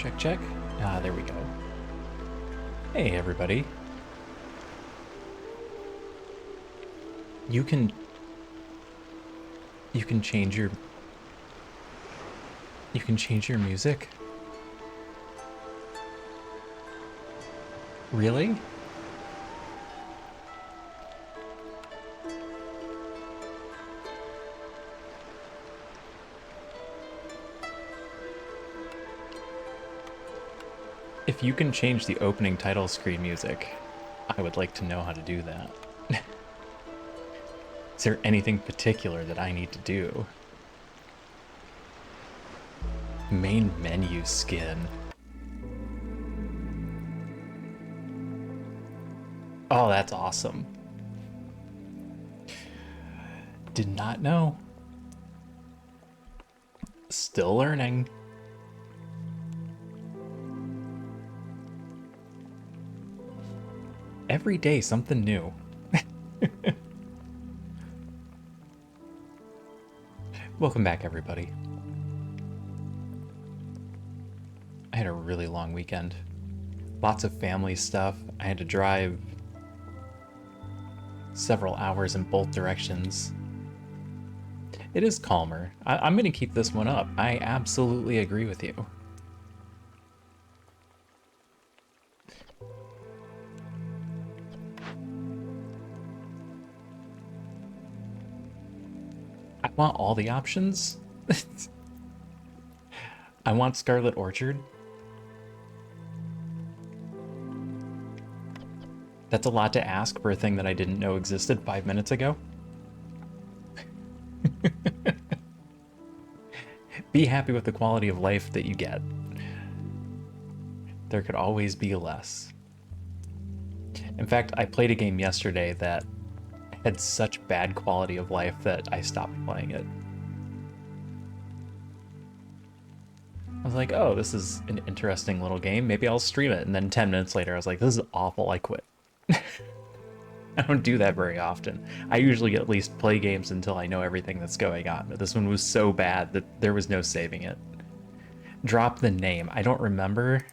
Check, check. Ah, there we go. Hey, everybody. You can change your music. Really? If you can change the opening title screen music, I would like to know how to do that. Is there anything particular that I need to do? Main menu skin. Oh, that's awesome. Did not know. Still learning. Every day, something new. Welcome back, everybody. I had a really long weekend. Lots of family stuff. I had to drive several hours in both directions. It is calmer. I'm going to keep this one up. I absolutely agree with you. I want all the options. I want Scarlet Orchard. That's a lot to ask for a thing that I didn't know existed 5 minutes ago. Be happy with the quality of life that you get. There could always be less. In fact, I played a game yesterday that had such bad quality of life that I stopped playing it. I was like, oh, this is an interesting little game. Maybe I'll stream it. And then 10 minutes later, I was like, this is awful. I quit. I don't do that very often. I usually at least play games until I know everything that's going on. But this one was so bad that there was no saving it. Drop the name. I don't remember.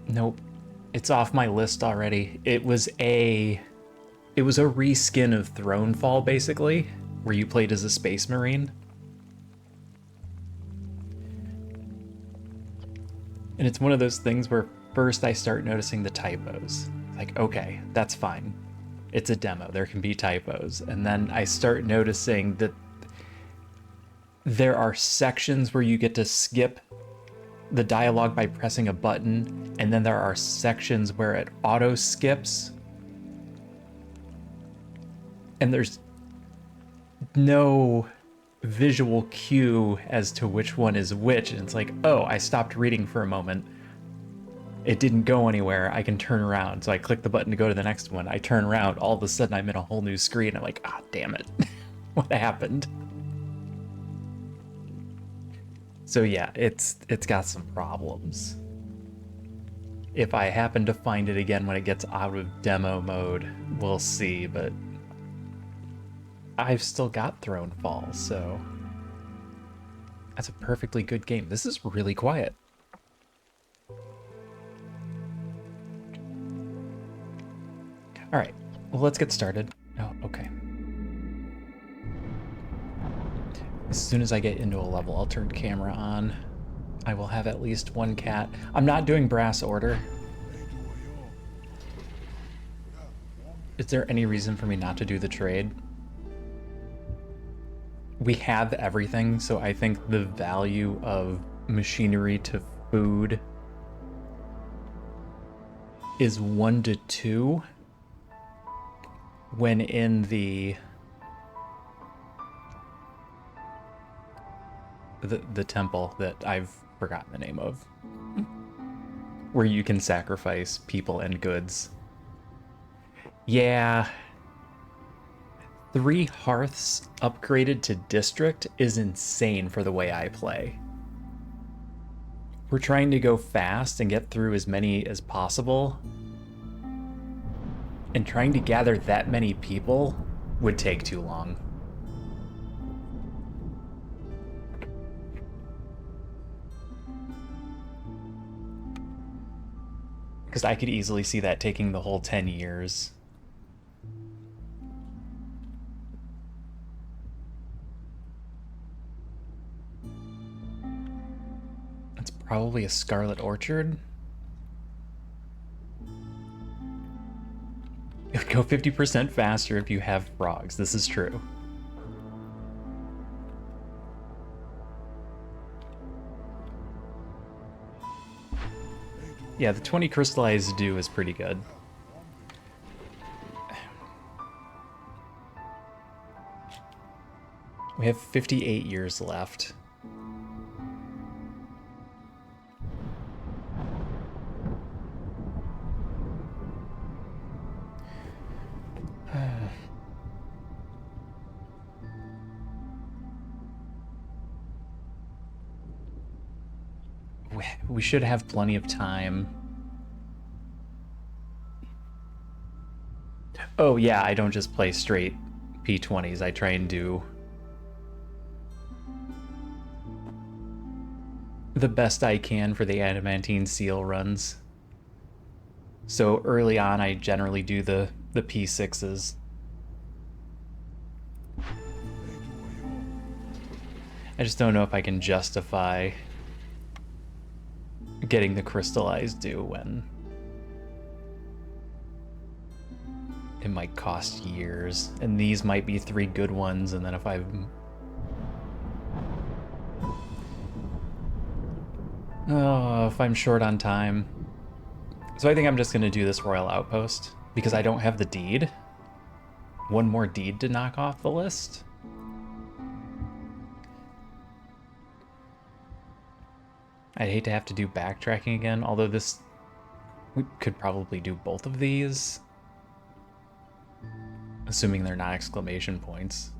Nope. It's off my list already. It was a reskin of Thronefall, basically, where you played as a space marine. And it's one of those things where first I start noticing the typos. Like, okay, that's fine. It's a demo. There can be typos. And then I start noticing that there are sections where you get to skip the dialogue by pressing a button, and then there are sections where it auto skips. And there's no visual cue as to which one is which, and it's like, oh, I stopped reading for a moment. It didn't go anywhere. I can turn around. So I click the button to go to the next one. I turn around. All of a sudden, I'm in a whole new screen. I'm like, ah, damn it. What happened? So yeah, it's got some problems. If I happen to find it again when it gets out of demo mode, we'll see, but I've still got Thronefall, so that's a perfectly good game. This is really quiet. All right, well, let's get started. Oh, okay. As soon as I get into a level, I'll turn camera on. I will have at least one cat. I'm not doing brass order. Is there any reason for me not to do the trade? We have everything, so I think the value of machinery to food is 1 to 2 when in the temple that I've forgotten the name of, where you can sacrifice people and goods. Yeah. 3 hearths upgraded to district is insane for the way I play. We're trying to go fast and get through as many as possible. And trying to gather that many people would take too long. Because I could easily see that taking the whole 10 years. It's probably a Scarlet Orchard. It would go 50% faster if you have frogs. This is true. Yeah, the 20 crystallized dew is pretty good. We have 58 years left. We should have plenty of time. Oh yeah, I don't just play straight P20s. I try and do the best I can for the adamantine seal runs. So early on, I generally do the P6s. I just don't know if I can justify getting the crystallized dew when it might cost years, and these might be 3 good ones, and then if I'm if I'm short on time. So I think I'm just gonna do this Royal Outpost because I don't have the deed. One more deed to knock off the list. I'd hate to have to do backtracking again, although we could probably do both of these. Assuming they're not exclamation points.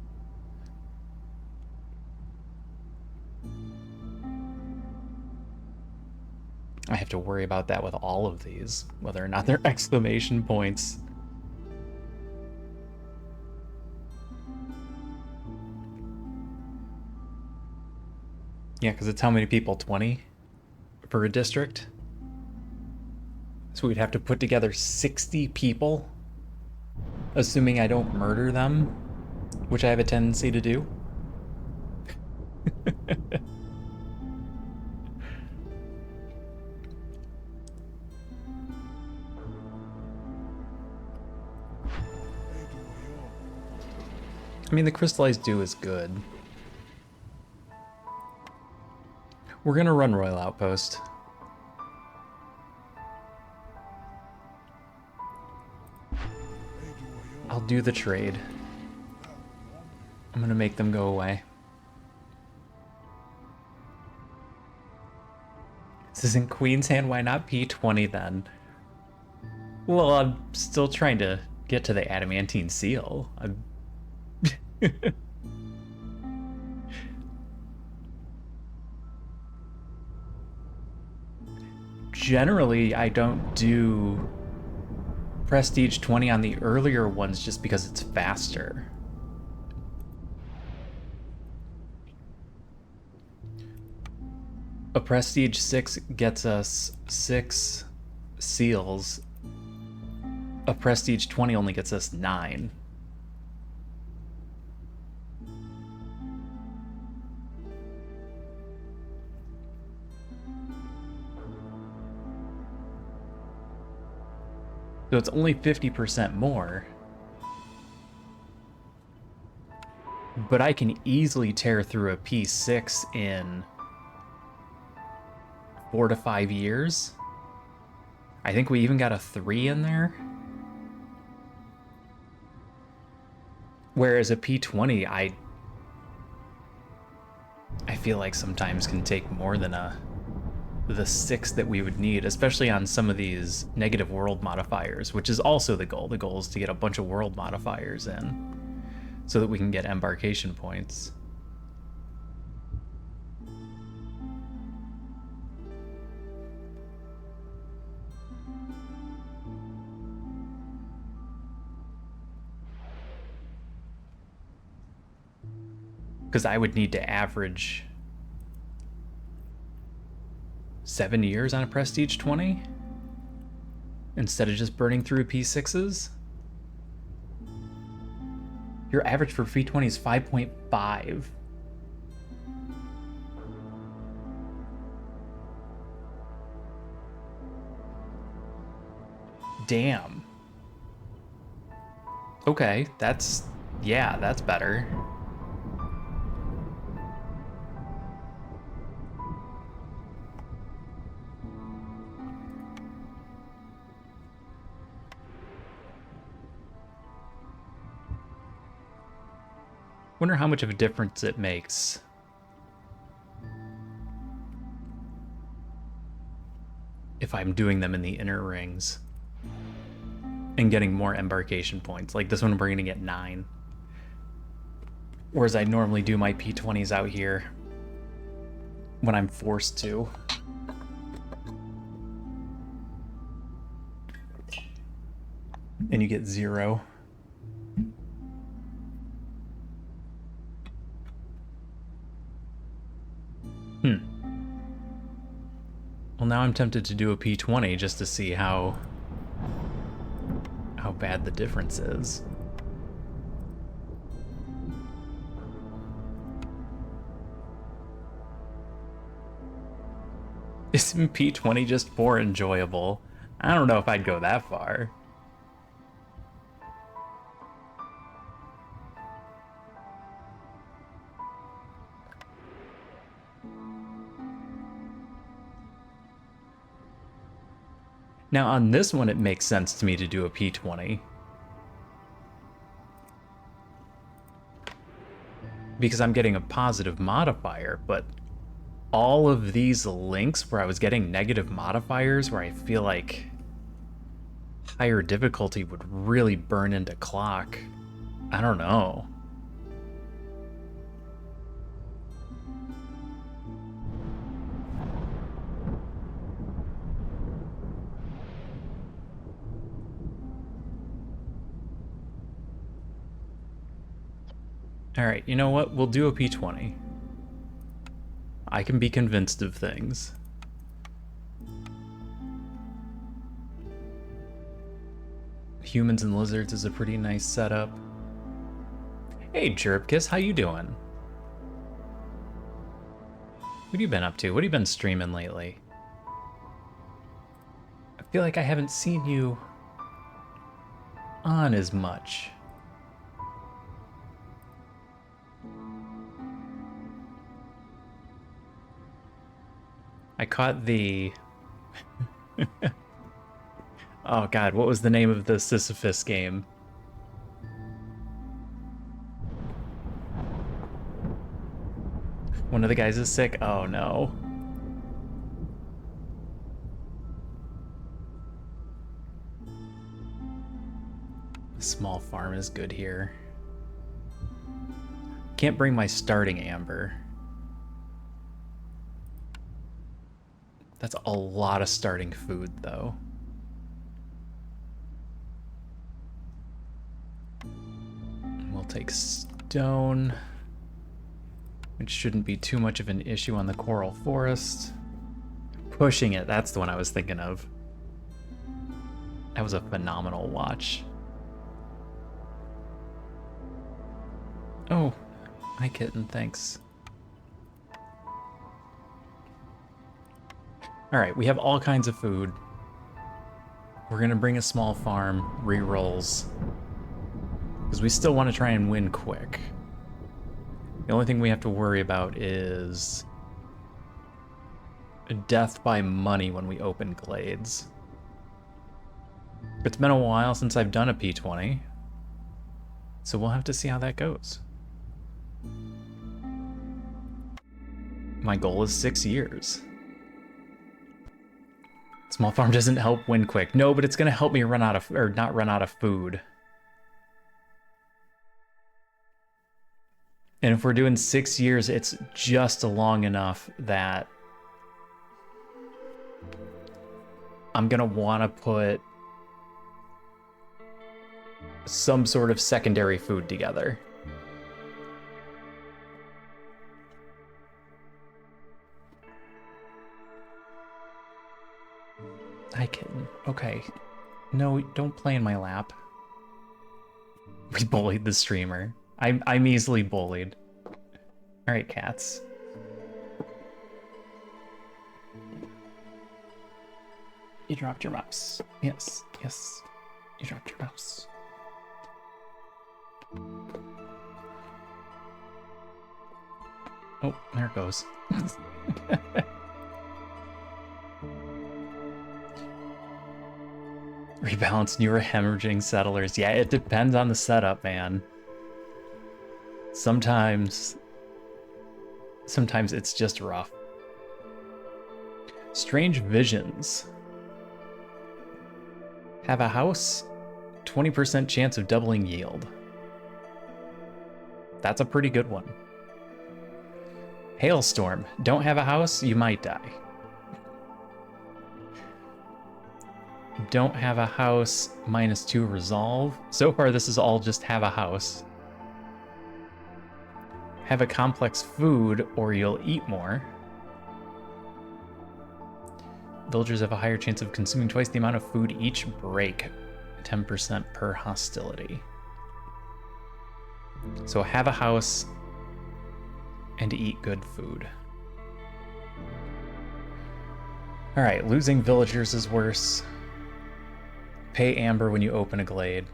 I have to worry about that with all of these, whether or not they're exclamation points. Yeah, because it's how many people? 20 for a district? So we'd have to put together 60 people, assuming I don't murder them, which I have a tendency to do. I mean, the crystallized dew is good. We're gonna run Royal Outpost. I'll do the trade. I'm gonna make them go away. This isn't Queen's Hand, why not P20 then? Well, I'm still trying to get to the adamantine seal. Generally, I don't do Prestige 20 on the earlier ones just because it's faster. A Prestige 6 gets us 6 seals. A Prestige 20 only gets us 9. So it's only 50% more. But I can easily tear through a P6 in 4 to 5 years. I think we even got a 3 in there. Whereas a P20, I feel like sometimes can take more than the 6 that we would need, especially on some of these negative world modifiers, which is also the goal. The goal is to get a bunch of world modifiers in so that we can get embarkation points. Because I would need to average 7 years on a Prestige 20 instead of just burning through P6s. Your average for V20 is 5.5. Damn. Okay, that's better. Wonder how much of a difference it makes. If I'm doing them in the inner rings and getting more embarkation points. Like this one, we're gonna get 9. Whereas I normally do my P20s out here when I'm forced to. And you get 0. Well, now I'm tempted to do a P20 just to see how bad the difference is. Isn't P20 just more enjoyable? I don't know if I'd go that far. Now on this one, it makes sense to me to do a P20. Because I'm getting a positive modifier, but all of these links where I was getting negative modifiers, where I feel like higher difficulty would really burn into clock. I don't know. All right, you know what? We'll do a P20. I can be convinced of things. Humans and lizards is a pretty nice setup. Hey, Jerpkiss, how you doing? What have you been up to? What have you been streaming lately? I feel like I haven't seen you on as much. I caught the... Oh god, what was the name of the Sisyphus game? One of the guys is sick? Oh no. Small farm is good here. Can't bring my starting amber. That's a lot of starting food, though. We'll take stone, which shouldn't be too much of an issue on the coral forest. Pushing it, that's the one I was thinking of. That was a phenomenal watch. Oh, hi kitten, thanks. Alright, we have all kinds of food. We're gonna bring a small farm, re-rolls. Because we still want to try and win quick. The only thing we have to worry about is death by money when we open glades. It's been a while since I've done a P20, so we'll have to see how that goes. My goal is 6 years. Small farm doesn't help win quick. No, but it's gonna help me run out of, or not run out of food. And if we're doing 6 years, it's just long enough that I'm gonna wanna put some sort of secondary food together. Hi, kitten. Okay. No, don't play in my lap. We bullied the streamer. I'm easily bullied. Alright, cats. You dropped your mouse. Yes, yes. You dropped your mouse. Oh, there it goes. Rebalance newer hemorrhaging settlers. Yeah, it depends on the setup, man. Sometimes it's just rough. Strange visions. Have a house, 20% chance of doubling yield. That's a pretty good one. Hailstorm. Don't have a house, you might die. Don't have a house, -2 resolve. So far, this is all just have a house. Have a complex food, or you'll eat more. Villagers have a higher chance of consuming twice the amount of food each break. 10% per hostility. So have a house and eat good food. Alright, losing villagers is worse. Pay amber when you open a glade.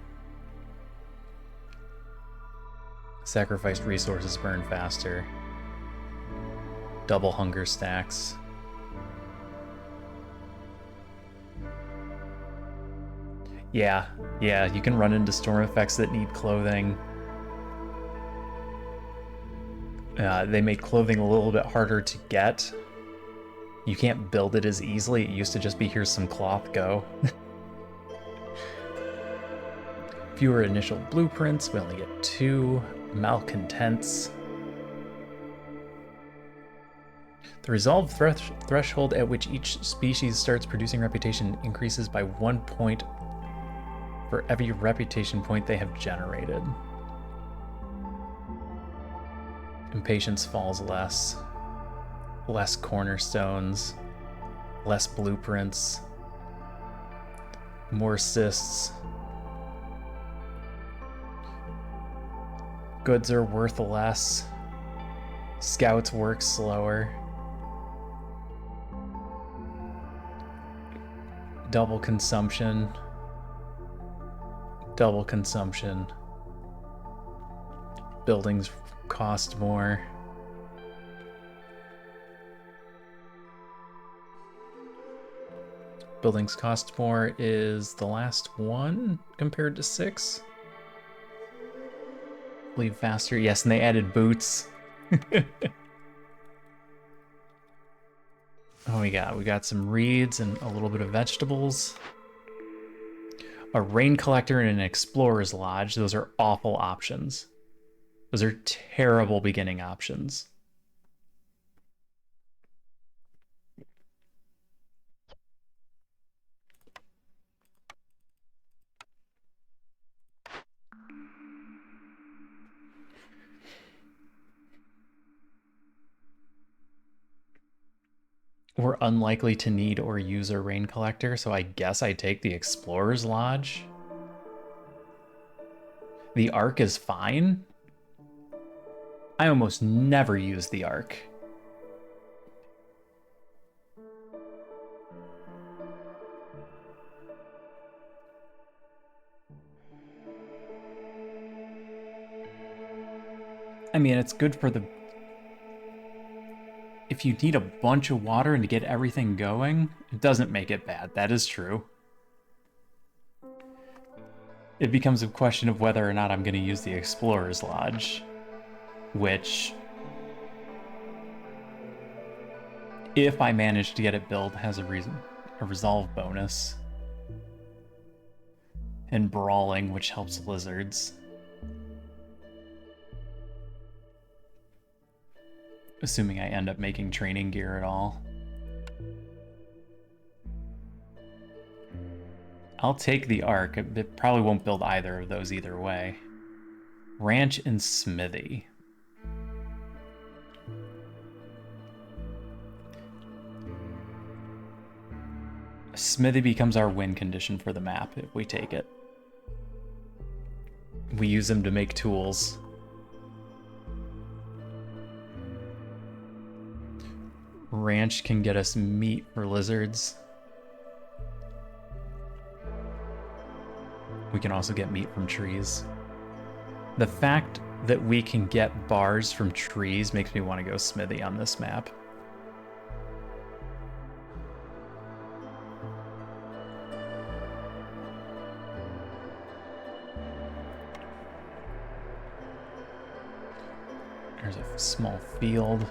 Sacrificed resources burn faster. Double hunger stacks. Yeah, you can run into storm effects that need clothing. They make clothing a little bit harder to get. You can't build it as easily. It used to just be, here's some cloth, go. Fewer initial blueprints. We only get 2. Malcontents. The resolve threshold at which each species starts producing reputation increases by 1 point for every reputation point they have generated. Impatience falls less. Less cornerstones. Less blueprints. More cysts. Goods are worth less. Scouts work slower. Double consumption. Double consumption. Buildings cost more. Buildings cost more is the last one compared to 6. Leave faster. Yes, and they added boots. Oh, we got some reeds and a little bit of vegetables. A rain collector and an explorer's lodge. Those are awful options. Those are terrible beginning options. We're unlikely to need or use a rain collector, so I guess I take the explorer's lodge. The arc is fine. I almost never use the arc. I mean, it's good for the... If you need a bunch of water and to get everything going, it doesn't make it bad. That is true. It becomes a question of whether or not I'm going to use the explorer's lodge, which, if I manage to get it built, has a resolve bonus. And brawling, which helps lizards. Assuming I end up making training gear at all. I'll take the arc. It probably won't build either of those either way. Ranch and smithy. Smithy becomes our win condition for the map if we take it. We use them to make tools. Ranch can get us meat for lizards. We can also get meat from trees. The fact that we can get bars from trees makes me want to go smithy on this map. There's a small field.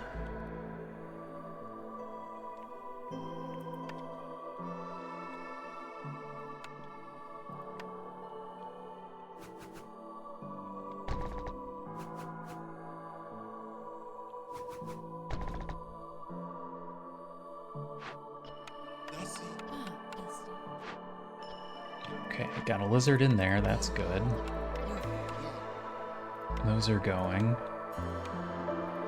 Okay, got a lizard in there, that's good. Those are going.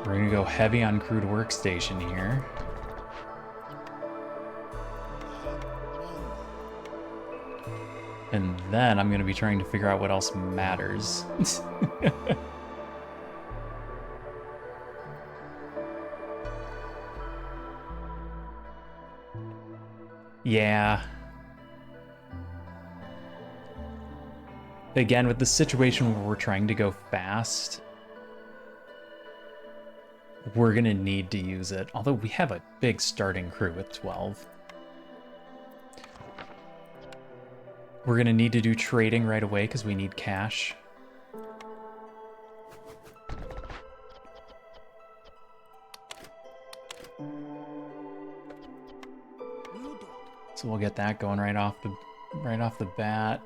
We're gonna go heavy on crude workstation here. And then I'm gonna be trying to figure out what else matters. Yeah. Again, with the situation where we're trying to go fast, we're gonna need to use it. Although we have a big starting crew with 12. We're gonna need to do trading right away because we need cash. So we'll get that going right off the bat.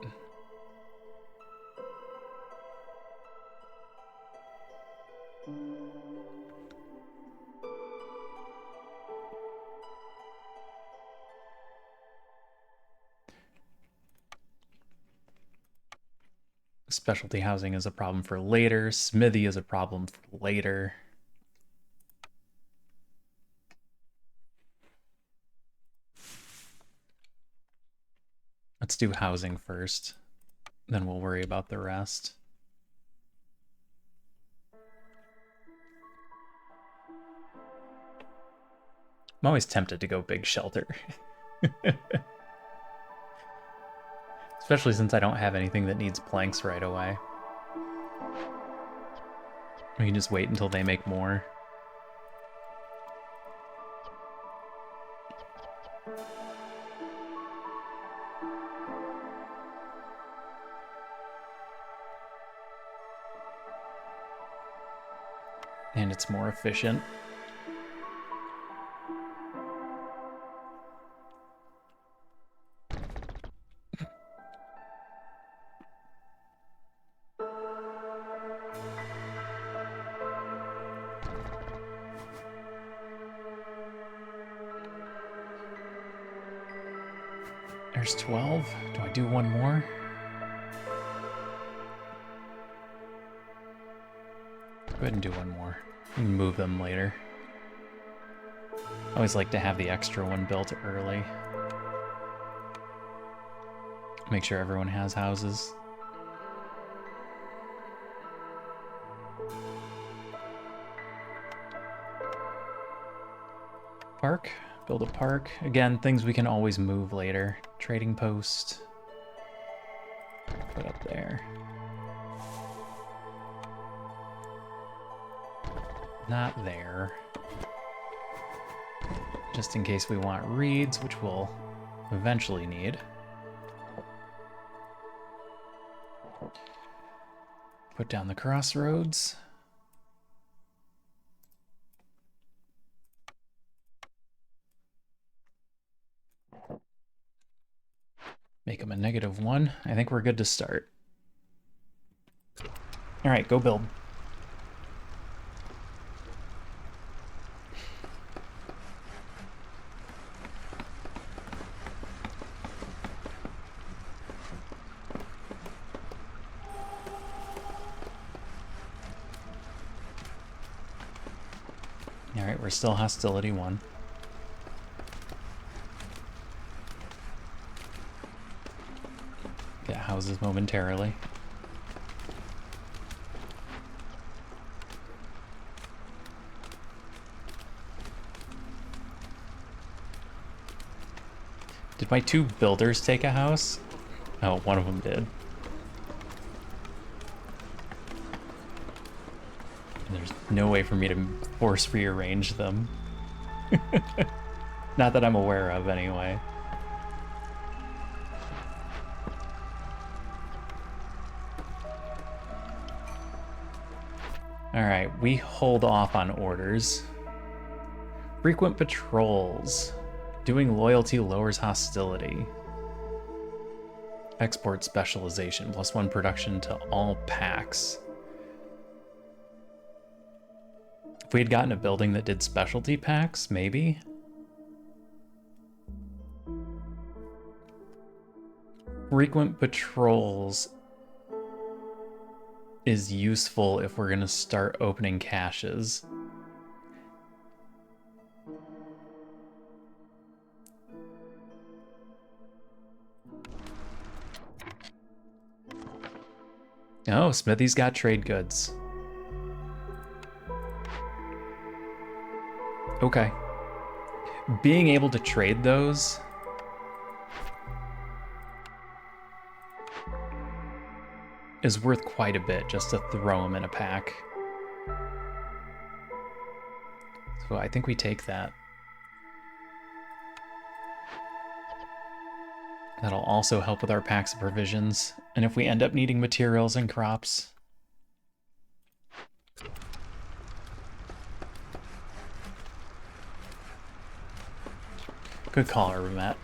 Specialty housing is a problem for later. Smithy is a problem for later. Let's do housing first. Then we'll worry about the rest. I'm always tempted to go big shelter. Especially since I don't have anything that needs planks right away. We can just wait until they make more. And it's more efficient. There's 12. Do I do one more? Go ahead and do one more. We can move them later. I always like to have the extra one built early. Make sure everyone has houses. Park. Build a park. Again, things we can always move later. Trading post. Put up there. Not there. Just in case we want reeds, which we'll eventually need. Put down the crossroads. Make them a -1. I think we're good to start. All right, go build. All right, we're still hostility 1. houses momentarily. Did my 2 builders take a house? Oh, one of them did. There's no way for me to force rearrange them. Not that I'm aware of, anyway. Alright, we hold off on orders. Frequent patrols. Doing loyalty lowers hostility. Export specialization, +1 production to all packs. If we had gotten a building that did specialty packs, maybe? Frequent patrols is useful if we're gonna start opening caches. Oh, Smithy's got trade goods. Okay. Being able to trade those is worth quite a bit just to throw them in a pack. So I think we take that. That'll also help with our packs of provisions. And if we end up needing materials and crops. Good call, Matt.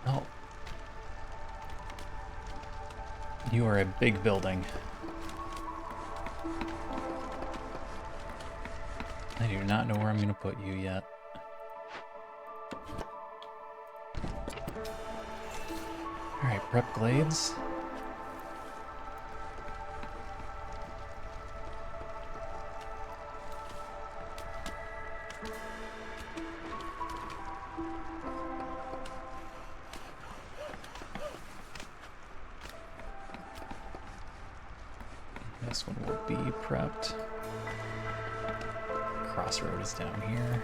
Oh. You are a big building. I do not know where I'm going to put you yet. Alright, prep glades. This one will be prepped. Crossroad is down here.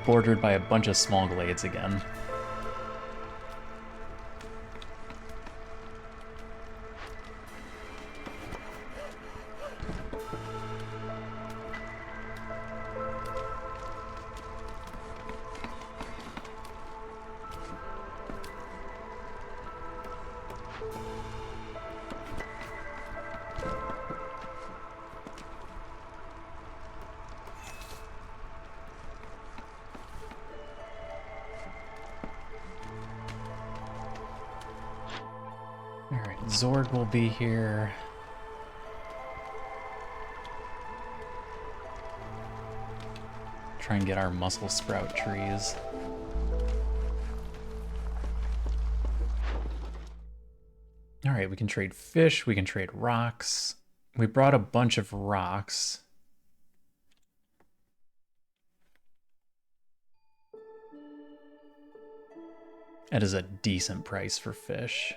Bordered by a bunch of small glades again. Zorg will be here. Try and get our muscle sprout trees. All right, we can trade fish, we can trade rocks. We brought a bunch of rocks. That is a decent price for fish.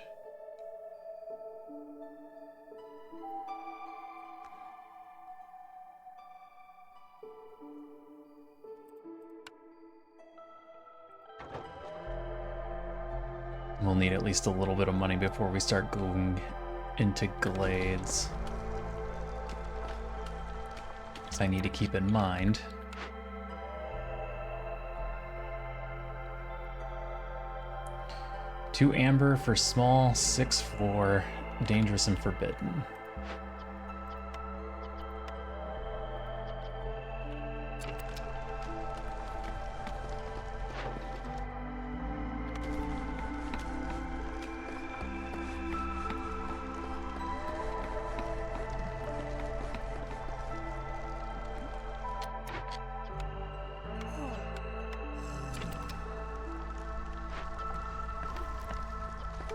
We'll need at least a little bit of money before we start going into glades. So I need to keep in mind. Two amber for small, 6 for dangerous and forbidden.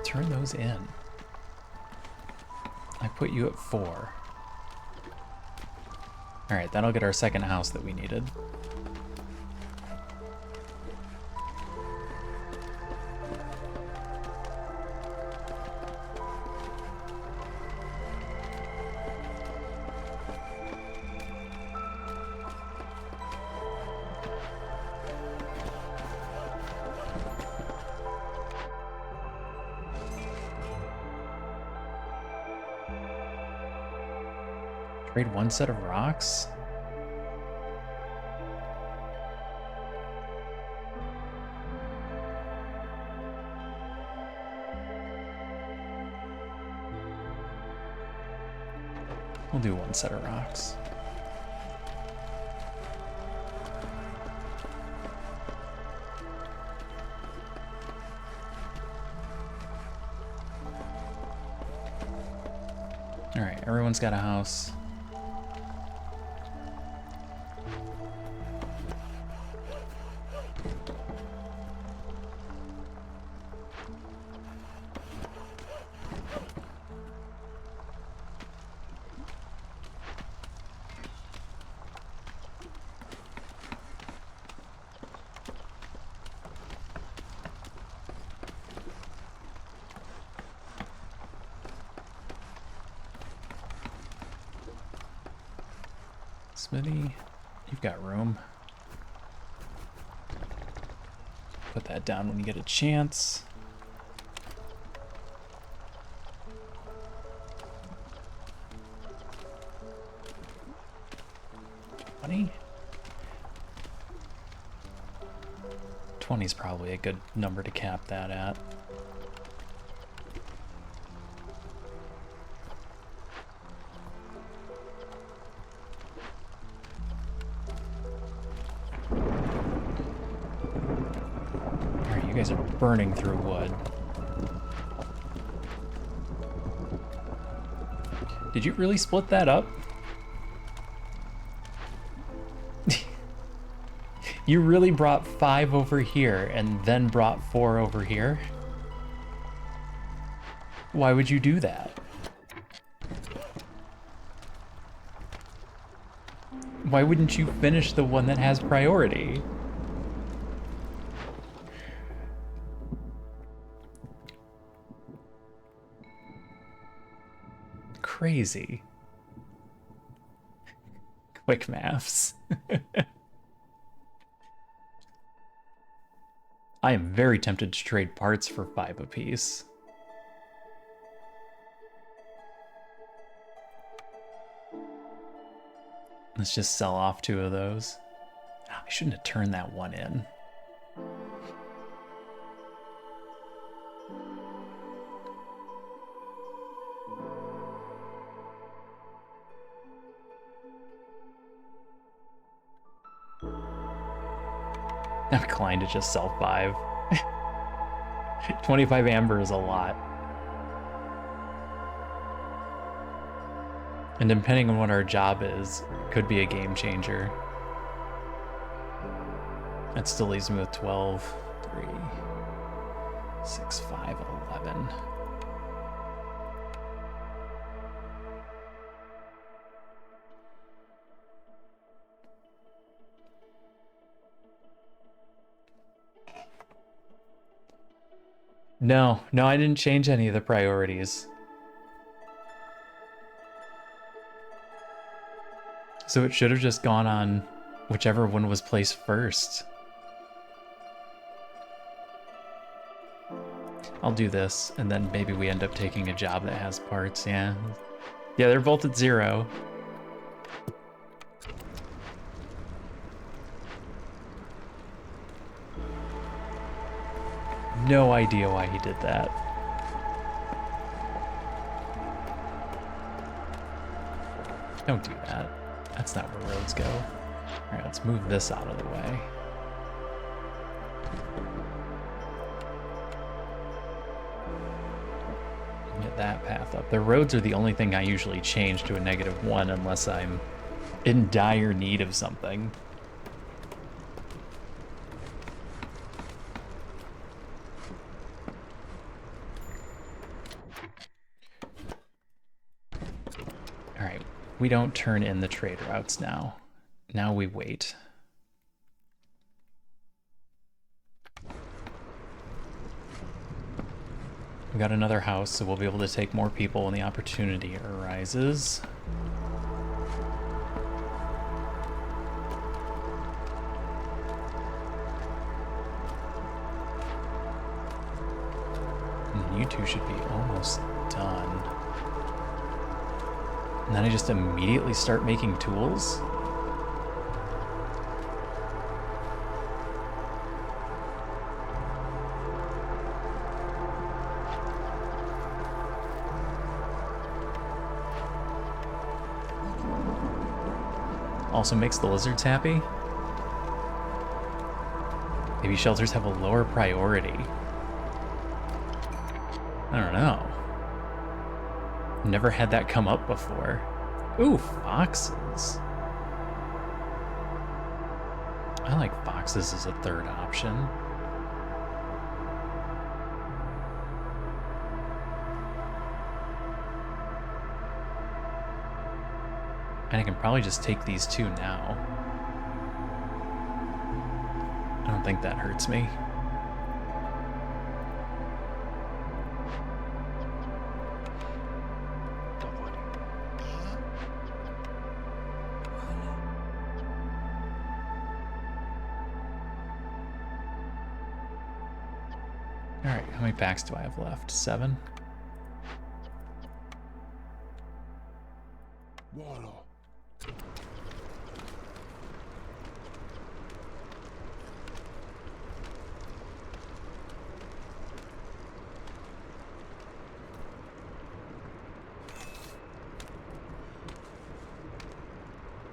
Turn those in. I put you at 4. Alright, that'll get our second house that we needed. Trade one set of rocks? We'll do one set of rocks. All right, everyone's got a house. Smithy, you've got room. Put that down when you get a chance. $20? 20 is probably a good number to cap that at. You guys are burning through wood. Did you really split that up? You really brought 5 over here and then brought 4 over here? Why would you do that? Why wouldn't you finish the one that has priority? Crazy. Quick maths. I am very tempted to trade parts for 5 apiece. Let's just sell off 2 of those. I shouldn't have turned that one in. I'm inclined to just sell 5. 25 amber is a lot. And depending on what our job is, could be a game changer. That still leaves me with 12, 3, 6, 5, 11. No, I didn't change any of the priorities. So it should have just gone on whichever one was placed first. I'll do this, and then maybe we end up taking a job that has parts, yeah. Yeah, they're both at 0. No idea why he did that. Don't do that. That's not where roads go. Alright, let's move this out of the way. Get that path up. The roads are the only thing I usually change to a -1 unless I'm in dire need of something. Alright, We don't turn in the trade routes now. Now we wait. We got another house, so we'll be able to take more people when the opportunity arises. And you two should be almost done. And then I just immediately start making tools? Also makes the lizards happy. Maybe shelters have a lower priority. I don't know. Never had that come up before. Ooh, foxes. I like foxes as a third option. And I can probably just take these two now. I don't think that hurts me. Alright, how many packs do I have left? 7?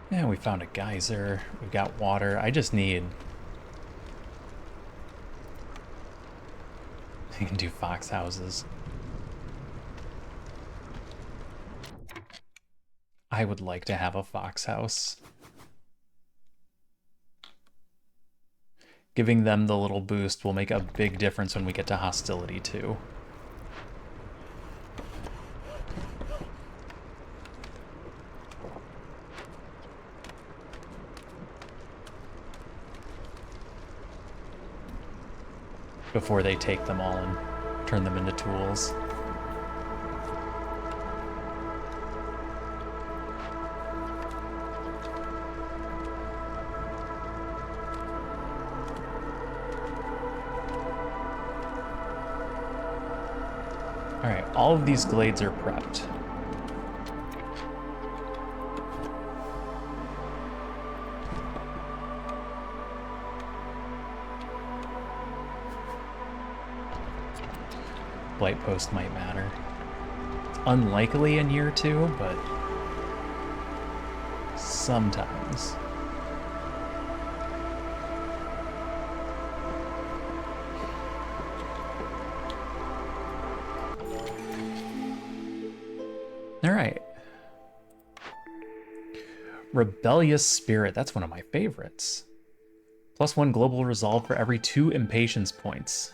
Yeah, we found a geyser. We've got water. I just need... I can do fox houses. I would like to have a fox house. Giving them the little boost will make a big difference when we get to hostility too. Before they take them all and turn them into tools. Alright, all of these glades are prepped. Blight post might matter. It's unlikely in year 2, but sometimes. Alright. Rebellious Spirit, that's one of my favorites. +1 global resolve for every 2 impatience points.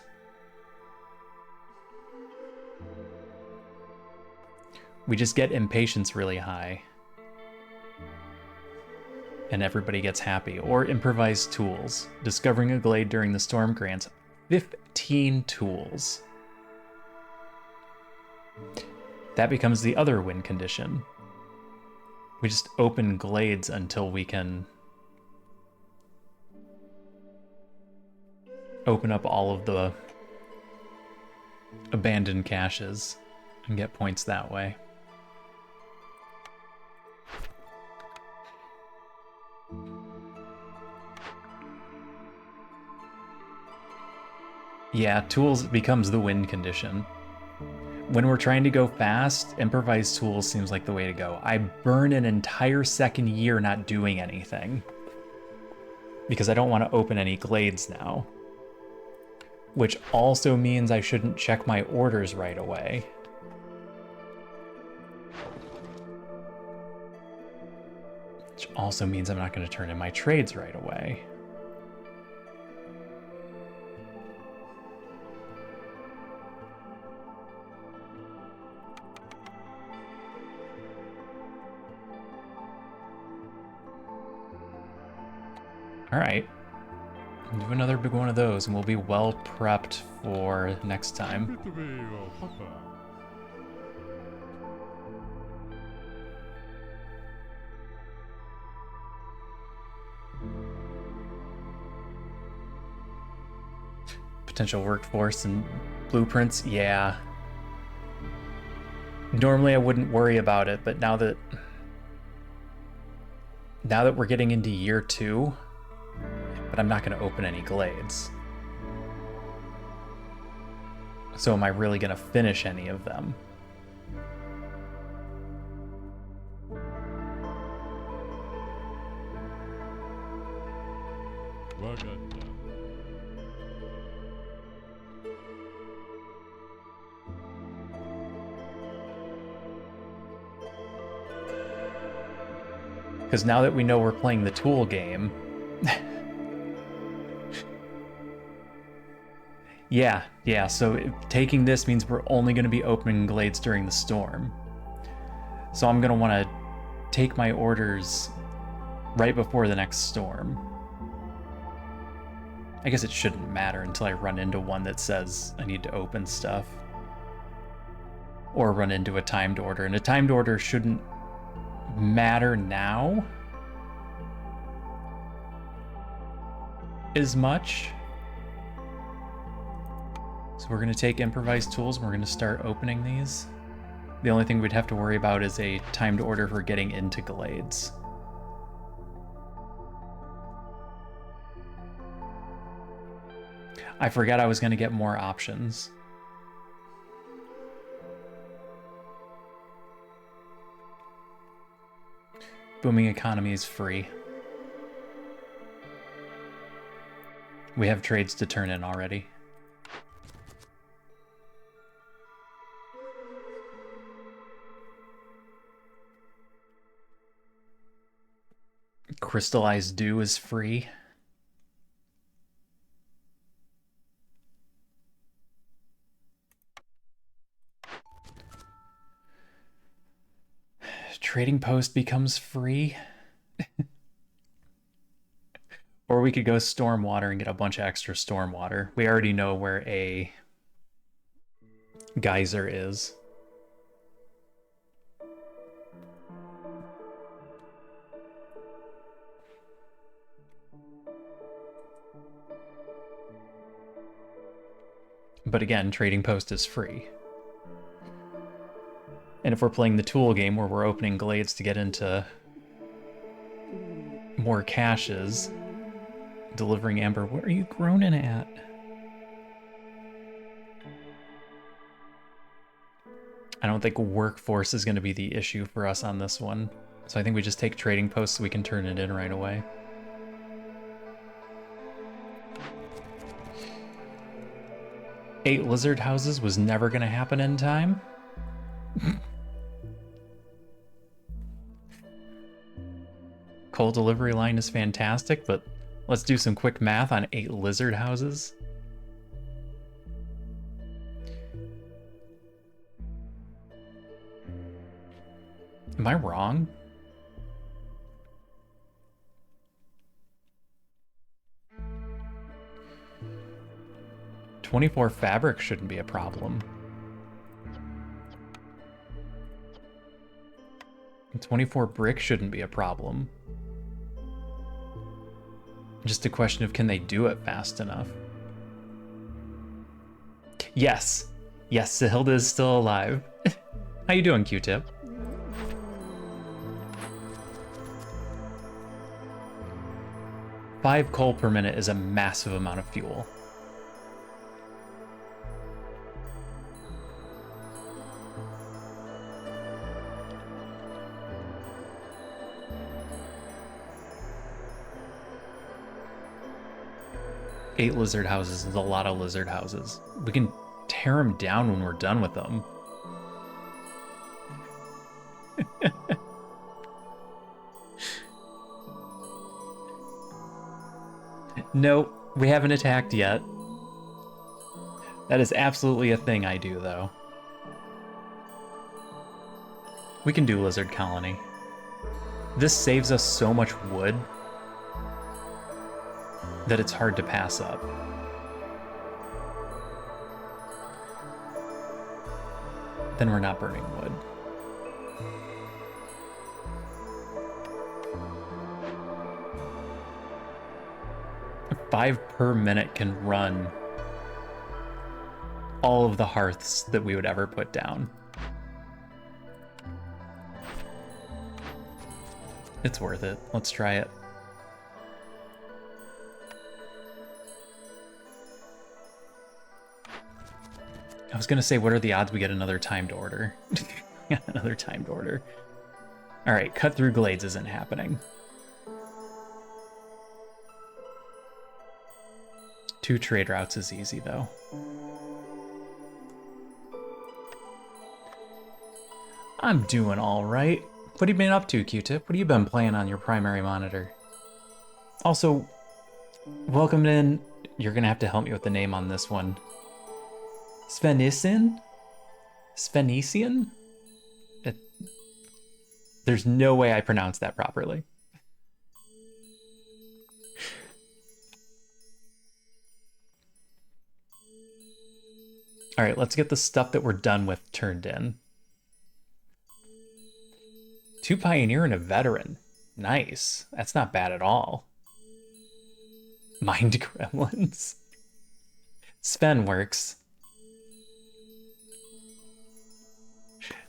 We just get impatience really high. And everybody gets happy. Or improvised tools. Discovering a glade during the storm grants 15 tools. That becomes the other win condition. We just open glades until we can open up all of the abandoned caches and get points that way. Yeah, tools becomes the win condition. When we're trying to go fast, improvised tools seems like the way to go. I burn an entire second year not doing anything because I don't want to open any glades now, which also means I shouldn't check my orders right away. Which also means I'm not going to turn in my trades right away. Alright. Do another big one of those, and we'll be well prepped for next time. Potential workforce and blueprints, yeah. Normally I wouldn't worry about it, but now that we're getting into year 2, but I'm not going to open any glades. So am I really going to finish any of them? Because now that we know we're playing the tool game... yeah, so taking this means we're only going to be opening glades during the storm. So I'm going to want to take my orders right before the next storm. I guess it shouldn't matter until I run into one that says I need to open stuff. Or run into a timed order, and a timed order shouldn't matter now as much. So we're going to take improvised tools and we're going to start opening these. The only thing we'd have to worry about is a timed order for getting into glades. I forgot I was going to get more options. Booming economy is free. We have trades to turn in already. Crystallized dew is free. Trading post becomes free. Or we could go stormwater and get a bunch of extra stormwater. We already know where a geyser is. But again, trading post is free. And if we're playing the tool game where we're opening glades to get into more caches, delivering amber, what are you groaning at? I don't think workforce is going to be the issue for us on this one. So I think we just take trading posts so we can turn it in right away. Eight lizard houses was never going to happen in time. Coal delivery line is fantastic, but let's do some quick math on 8 lizard houses. Am I wrong? $24 fabric shouldn't be a problem. 24 brick shouldn't be a problem. Just a question of can they do it fast enough? Yes. Yes, Sahilda is still alive. How you doing, Q-Tip? Five coal per minute is a massive amount of fuel. Eight lizard houses is a lot of lizard houses. We can tear them down when we're done with them. No, we haven't attacked yet. That is absolutely a thing I do, though. We can do lizard colony. This saves us so much wood. that it's hard to pass up. Then we're not burning wood. 5 per minute can run all of the hearths that we would ever put down. It's worth it. Let's try it. I was gonna say, what are the odds we get another timed order? Another timed order. All right, cut through glades isn't happening. 2 trade routes is easy though. I'm doing all right. What have you been up to, Q-Tip? What have you been playing on your primary monitor? Also, welcome in. You're gonna have to help me with the name on this one. Svenisian? Svenisian? There's no way I pronounced that properly. All right, let's get the stuff that we're done with turned in. 2 pioneer and a veteran. Nice. That's not bad at all. Mind gremlins. Sven works.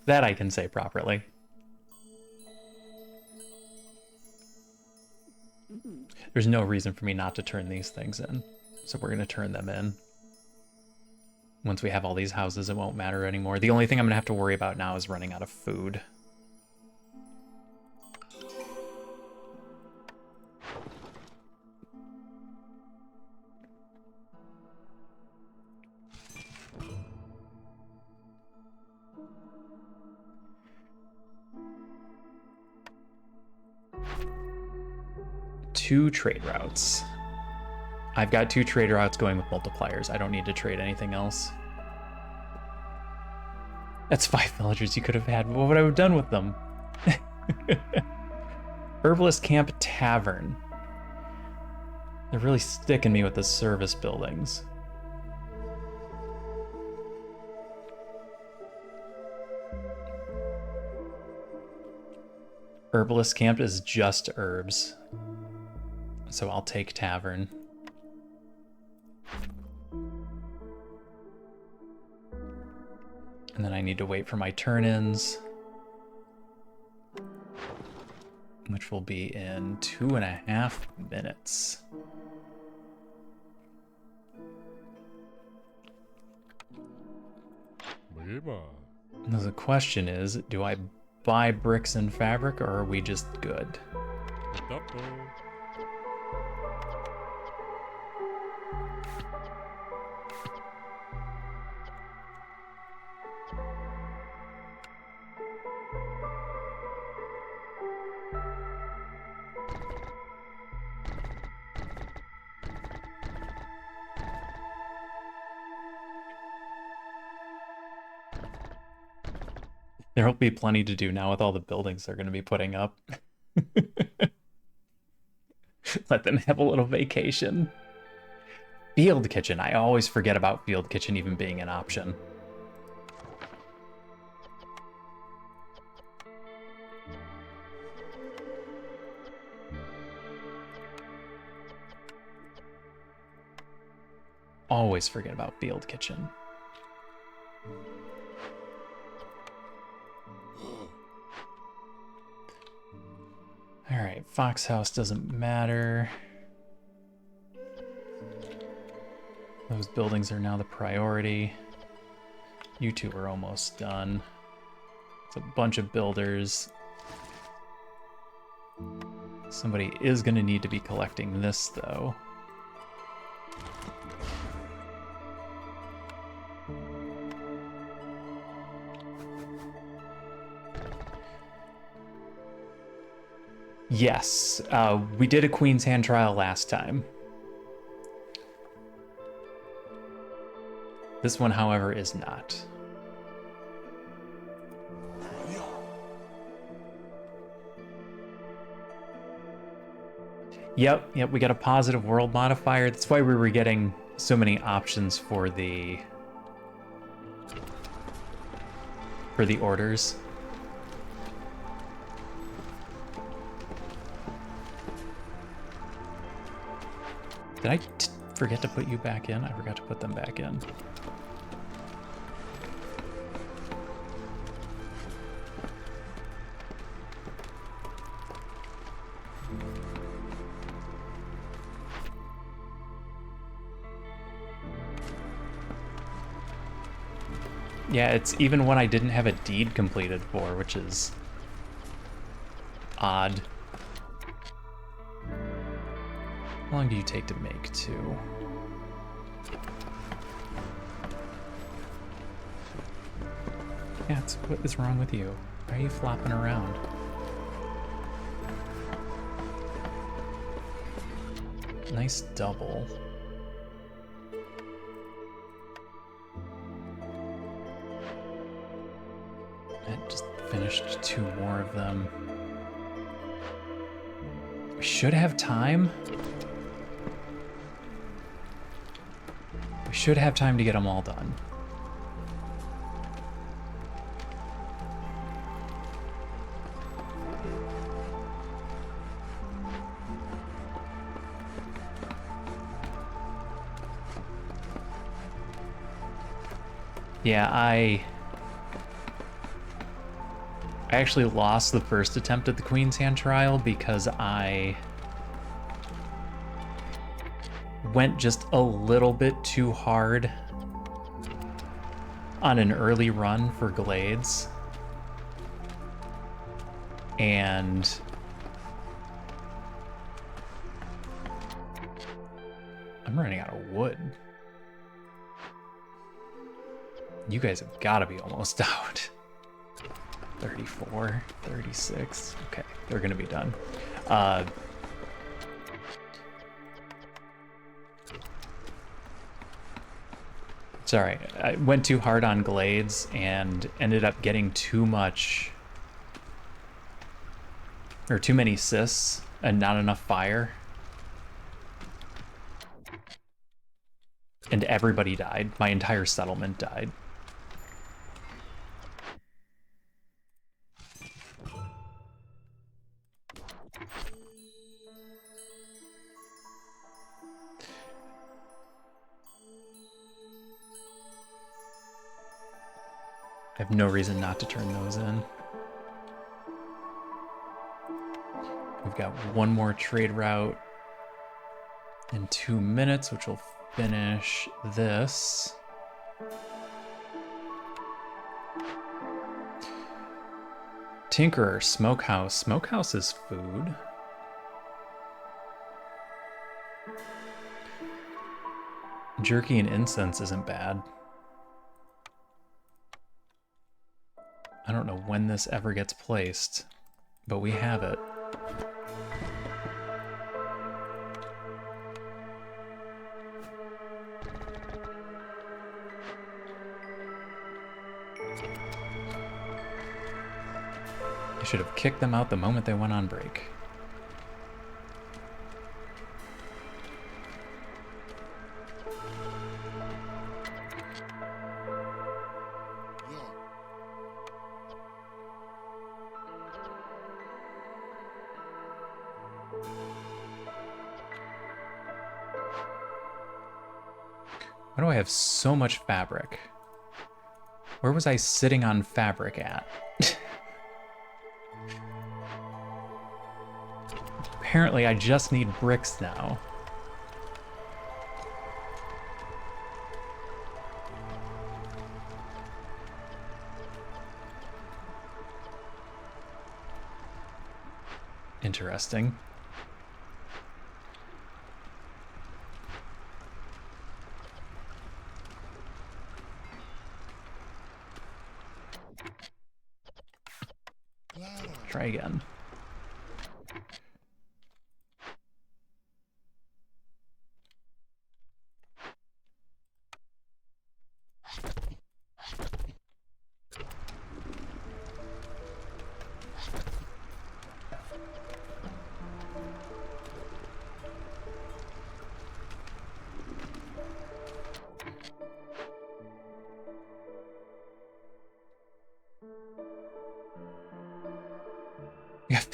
That I can say properly. There's no reason for me not to turn these things in. So we're going to turn them in. Once we have all these houses, it won't matter anymore. The only thing I'm going to have to worry about now is running out of food. Two trade routes. I've got 2 trade routes going with multipliers. I don't need to trade anything else. That's 5 villagers you could have had. What would I have done with them? Herbalist Camp Tavern. They're really sticking me with the service buildings. Herbalist Camp is just herbs. So I'll take Tavern. And then I need to wait for my turn-ins, which will be in 2.5 minutes. Now the question is, do I buy bricks and fabric, or are we just good? There'll be plenty to do now with all the buildings they're going to be putting up. Let them have a little vacation. Field kitchen. I always forget about field kitchen even being an option. Always forget about field kitchen. All right, Fox House doesn't matter. Those buildings are now the priority. You two are almost done. It's a bunch of builders. Somebody is going to need to be collecting this, though. Yes, we did a Queen's Hand trial last time. This one, however, is not. Yep, we got a positive world modifier. That's why we were getting so many options for the orders. Did I forget to put you back in? I forgot to put them back in. Yeah, it's even when I didn't have a deed completed for, which is odd. How long do you take to make two? Yeah, what is wrong with you? Why are you flopping around? Nice double. I just finished two more of them. We should have time. We should have time to get them all done. Yeah, I actually lost the first attempt at the Queen's Hand trial because I went just a little bit too hard on an early run for Glades. And I'm running out of wood. You guys have got to be almost out. 34, 36. Okay, they're going to be done. Sorry, I went too hard on Glades and ended up getting too much, or too many cysts and not enough fire. And everybody died. My entire settlement died. I have no reason not to turn those in. We've got one more trade route in 2 minutes, which will finish this. Tinkerer, Smokehouse. Smokehouse is food. Jerky and incense isn't bad. I don't know when this ever gets placed, but we have it. I should have kicked them out the moment they went on break. Why do I have so much fabric? Where was I sitting on fabric at? Apparently I just need bricks now. Interesting. Try again.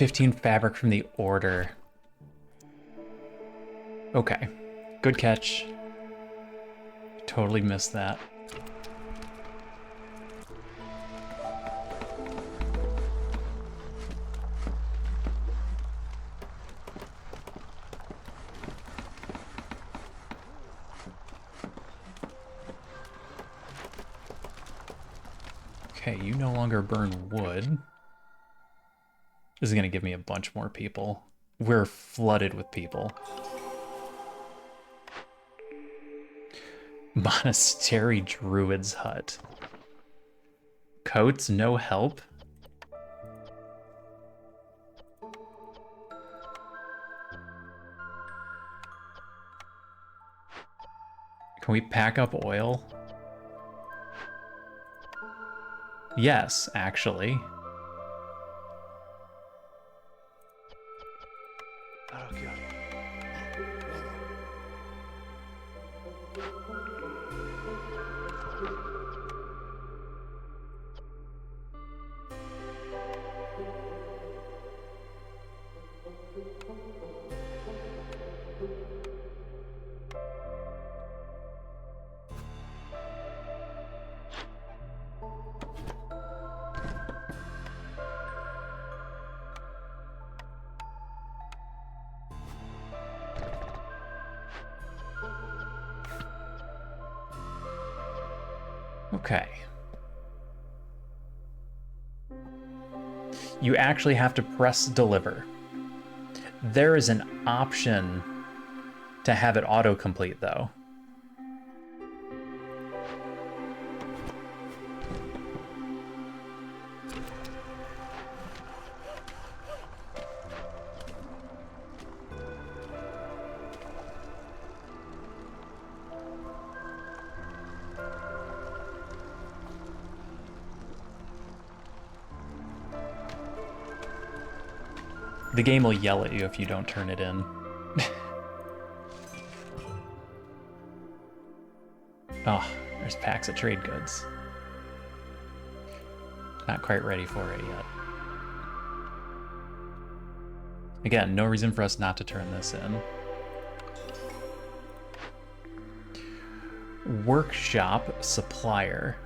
15 fabric from the order. Okay. Good catch. Totally missed that. Okay, you no longer burn wood. This is going to give me a bunch more people. We're flooded with people. Monastery Druid's Hut. Coats, no help? Can we pack up oil? Yes, actually. Okay. You actually have to press deliver. There is an option to have it autocomplete, though. The game will yell at you if you don't turn it in. Oh, there's packs of trade goods. Not quite ready for it yet. Again, no reason for us not to turn this in. Workshop supplier.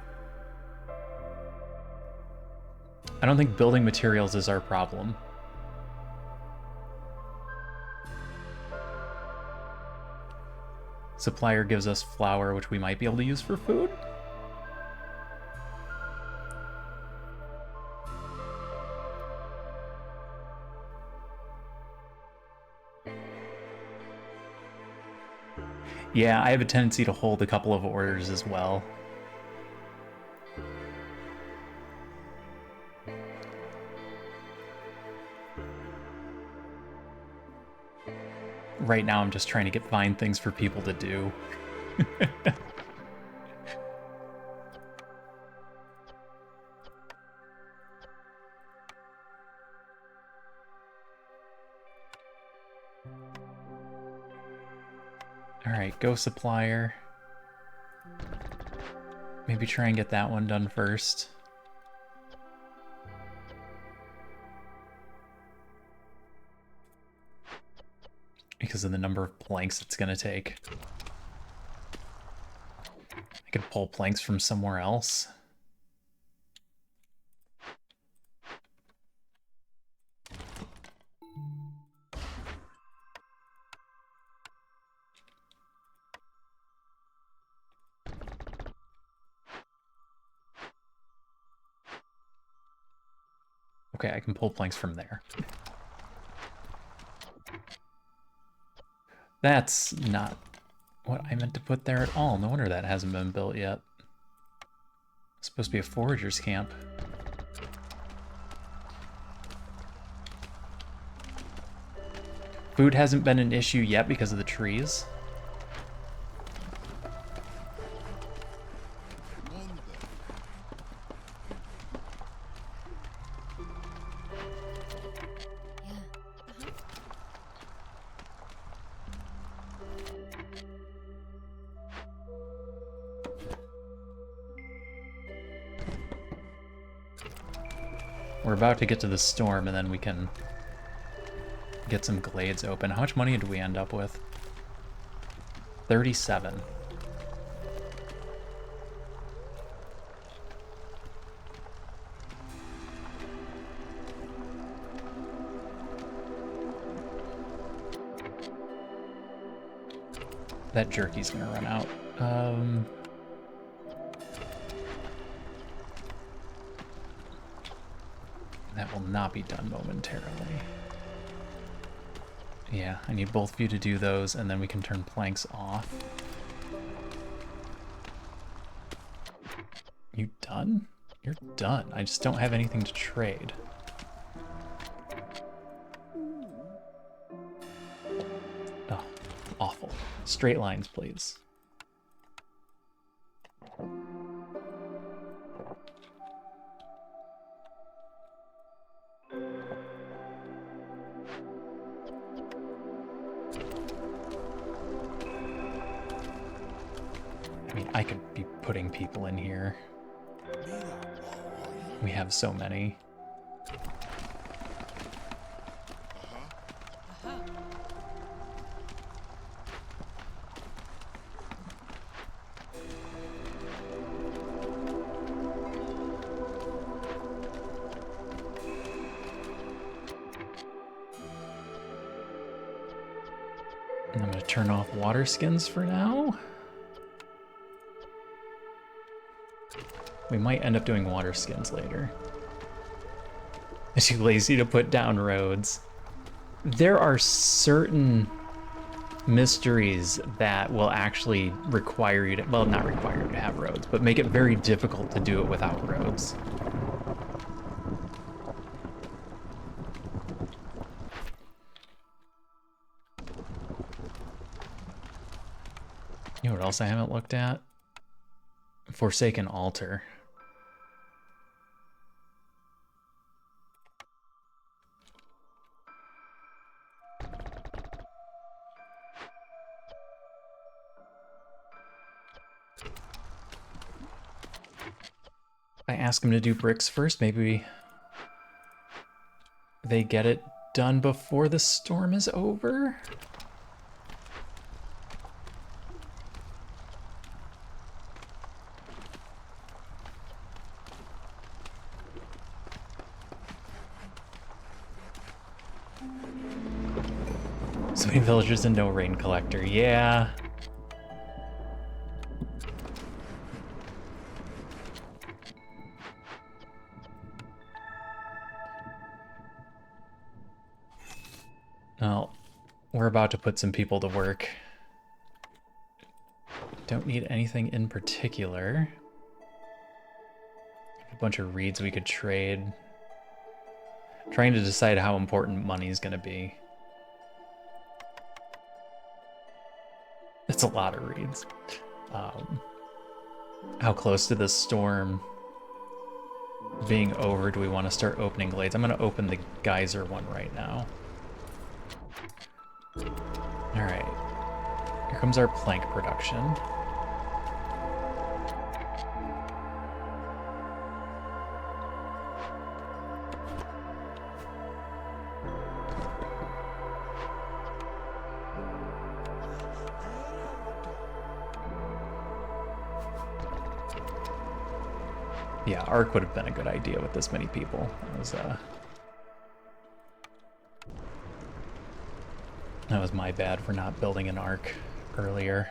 I don't think building materials is our problem. Supplier gives us flour, which we might be able to use for food. Yeah, I have a tendency to hold a couple of orders as well. Right now, I'm just trying to find things for people to do. Alright, go supplier. Maybe try and get that one done first. Because of the number of planks it's going to take. I could pull planks from somewhere else. Okay, I can pull planks from there. That's not what I meant to put there at all. No wonder that hasn't been built yet. It's supposed to be a forager's camp. Food hasn't been an issue yet because of the trees. We're about to get to the storm, and then we can get some glades open. How much money did we end up with? 37. That jerky's gonna run out. That will not be done momentarily. Yeah, I need both of you to do those, and then we can turn planks off. You done? You're done. I just don't have anything to trade. Oh, awful. Straight lines, please. I mean, I could be putting people in here. We have so many. I'm going to turn off water skins for now. We might end up doing water skins later. I'm too lazy to put down roads. There are certain mysteries that will actually require you to, well, not require you to have roads, but make it very difficult to do it without roads. You know what else I haven't looked at? Forsaken Altar. I ask them to do bricks first, maybe they get it done before the storm is over? So many villagers and no rain collector, yeah. Well, we're about to put some people to work. Don't need anything in particular. A bunch of reeds we could trade. Trying to decide how important money is going to be. It's a lot of reeds. How close to the storm being over do we want to start opening glades? I'm going to open the geyser one right now. All right, here comes our plank production. Yeah, Ark would have been a good idea with this many people. That was my bad for not building an Ark earlier.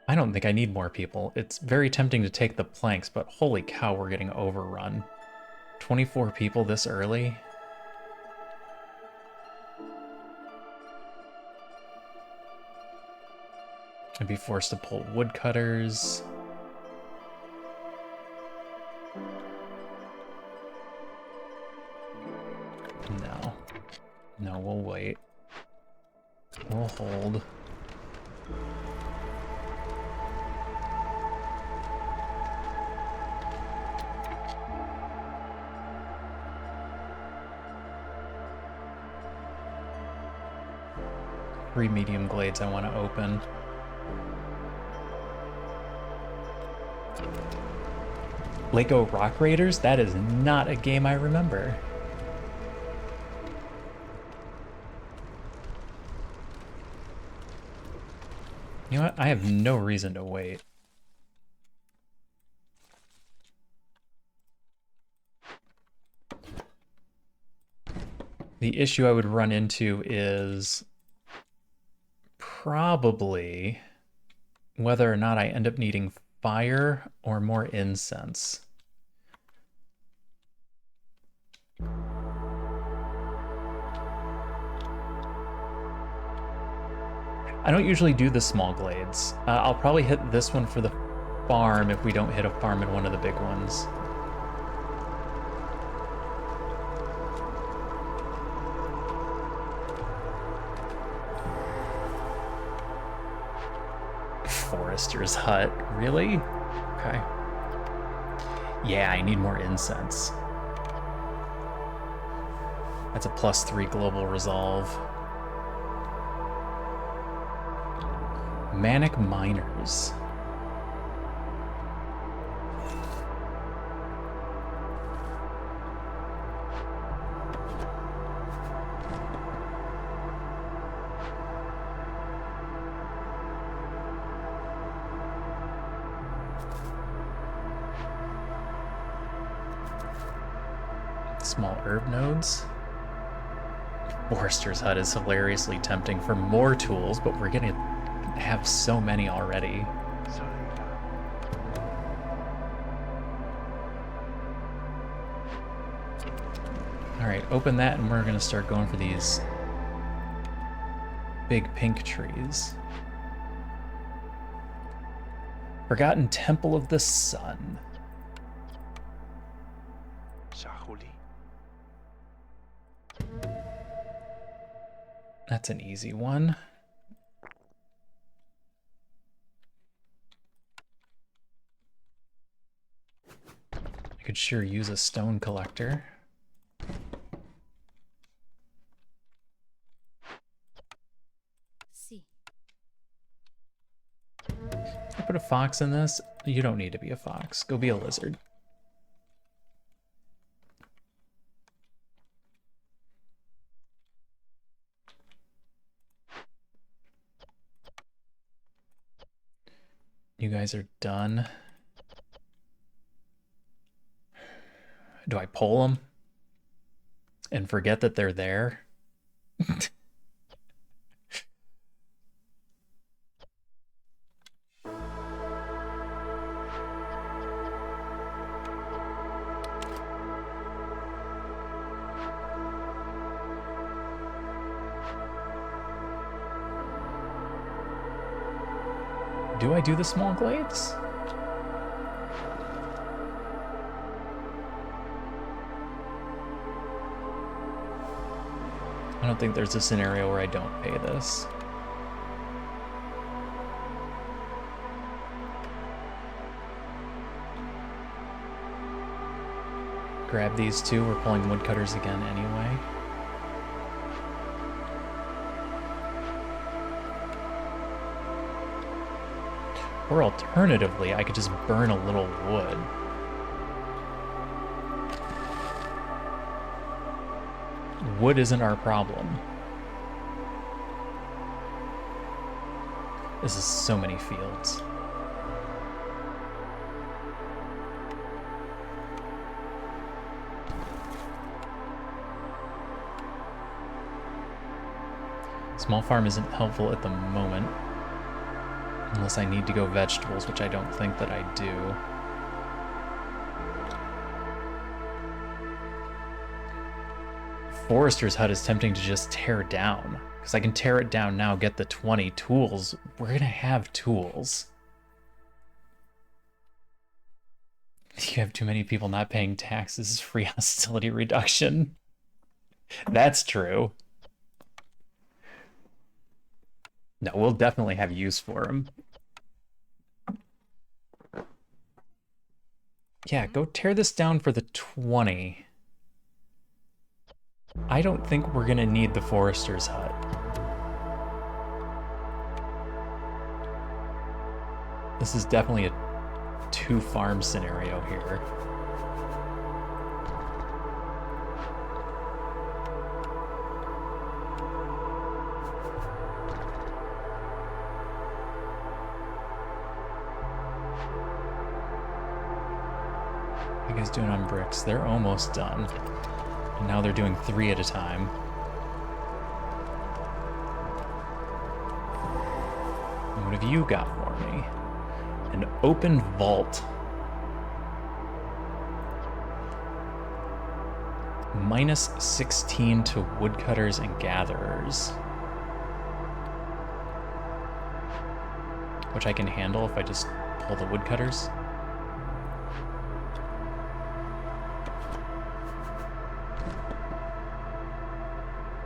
I don't think I need more people. It's very tempting to take the planks, but holy cow, we're getting overrun. 24 people this early? I'd be forced to pull woodcutters. No. No, we'll wait. We'll hold. Three medium glades I want to open. Lego Rock Raiders? That is not a game I remember. You know what? I have no reason to wait. The issue I would run into is probably whether or not I end up needing fire or more incense. I don't usually do the small glades. I'll probably hit this one for the farm if we don't hit a farm in one of the big ones. Forester's hut, really? Okay. Yeah, I need more incense. That's a +3 global resolve. Manic Miners. Small herb nodes. Forester's hut is hilariously tempting for more tools, but we're gonna have so many already. Alright, open that and we're gonna start going for these big pink trees. Forgotten Temple of the Sun. That's an easy one. I could sure use a stone collector. I put a fox in this. You don't need to be a fox. Go be a lizard. You guys are done. Do I pull them and forget that they're there? Do I do the small glades? I don't think there's a scenario where I don't pay this. Grab these two, we're pulling woodcutters again anyway. Or alternatively, I could just burn a little wood. Wood isn't our problem. This is so many fields. Small farm isn't helpful at the moment. Unless I need to go vegetables, which I don't think that I do. Forester's hut is tempting to just tear down. Because I can tear it down now, get the 20 tools. We're going to have tools. You have too many people not paying taxes, free hostility reduction. That's true. No, we'll definitely have use for them. Yeah, go tear this down for the 20. I don't think we're gonna need the Forester's hut. This is definitely a 2-farm scenario here. What are you guys doing on bricks? They're almost done. And now they're doing 3 at a time. And what have you got for me? An open vault. Minus 16 to woodcutters and gatherers. Which I can handle if I just pull the woodcutters.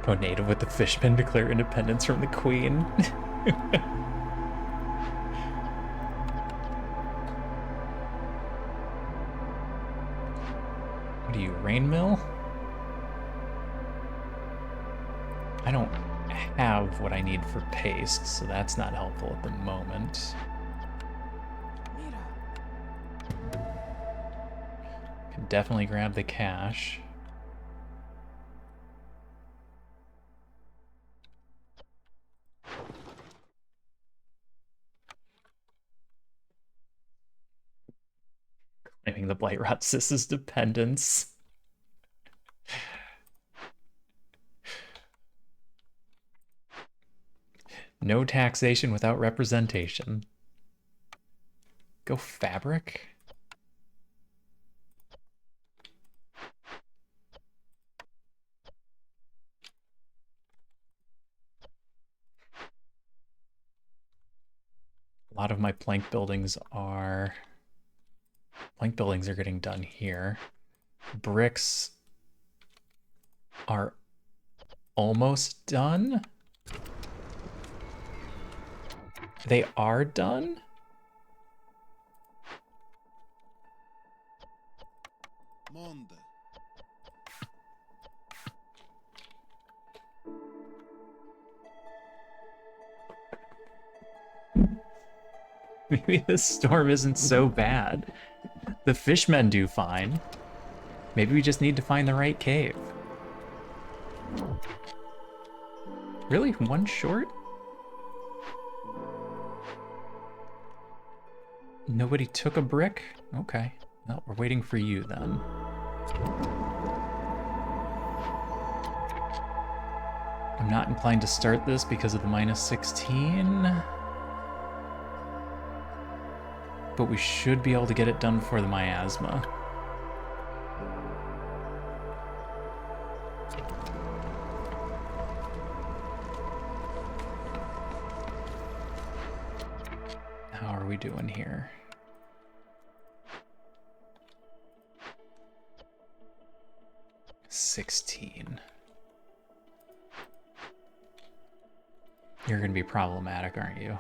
Go native with the fishmen, declare independence from the queen. What are you, rain mill? I don't have what I need for paste, so that's not helpful at the moment. Can definitely grab the cash. Claiming the Blight Rot Sis's dependence. No taxation without representation. Go fabric? A lot of my plank buildings are getting done here. Bricks are almost done. They are done? Monde. Maybe this storm isn't so bad. The fishmen do fine. Maybe we just need to find the right cave. Really? 1 short? Nobody took a brick? Okay. No, we're waiting for you then. I'm not inclined to start this because of the minus 16. But we should be able to get it done before the miasma. How are we doing here? $16. You're gonna be problematic, aren't you?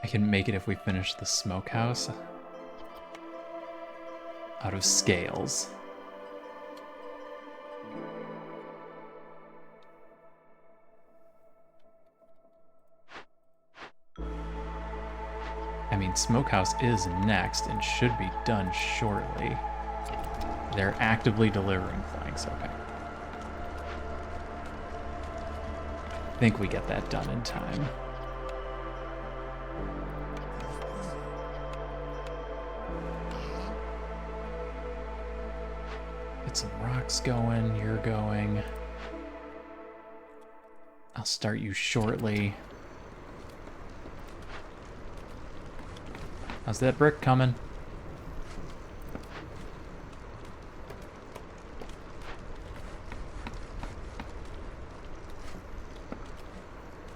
I can make it if we finish the smokehouse out of scales. I mean, smokehouse is next and should be done shortly. They're actively delivering planks, okay. I think we get that done in time. Get some rocks going, you're going. I'll start you shortly. How's that brick coming?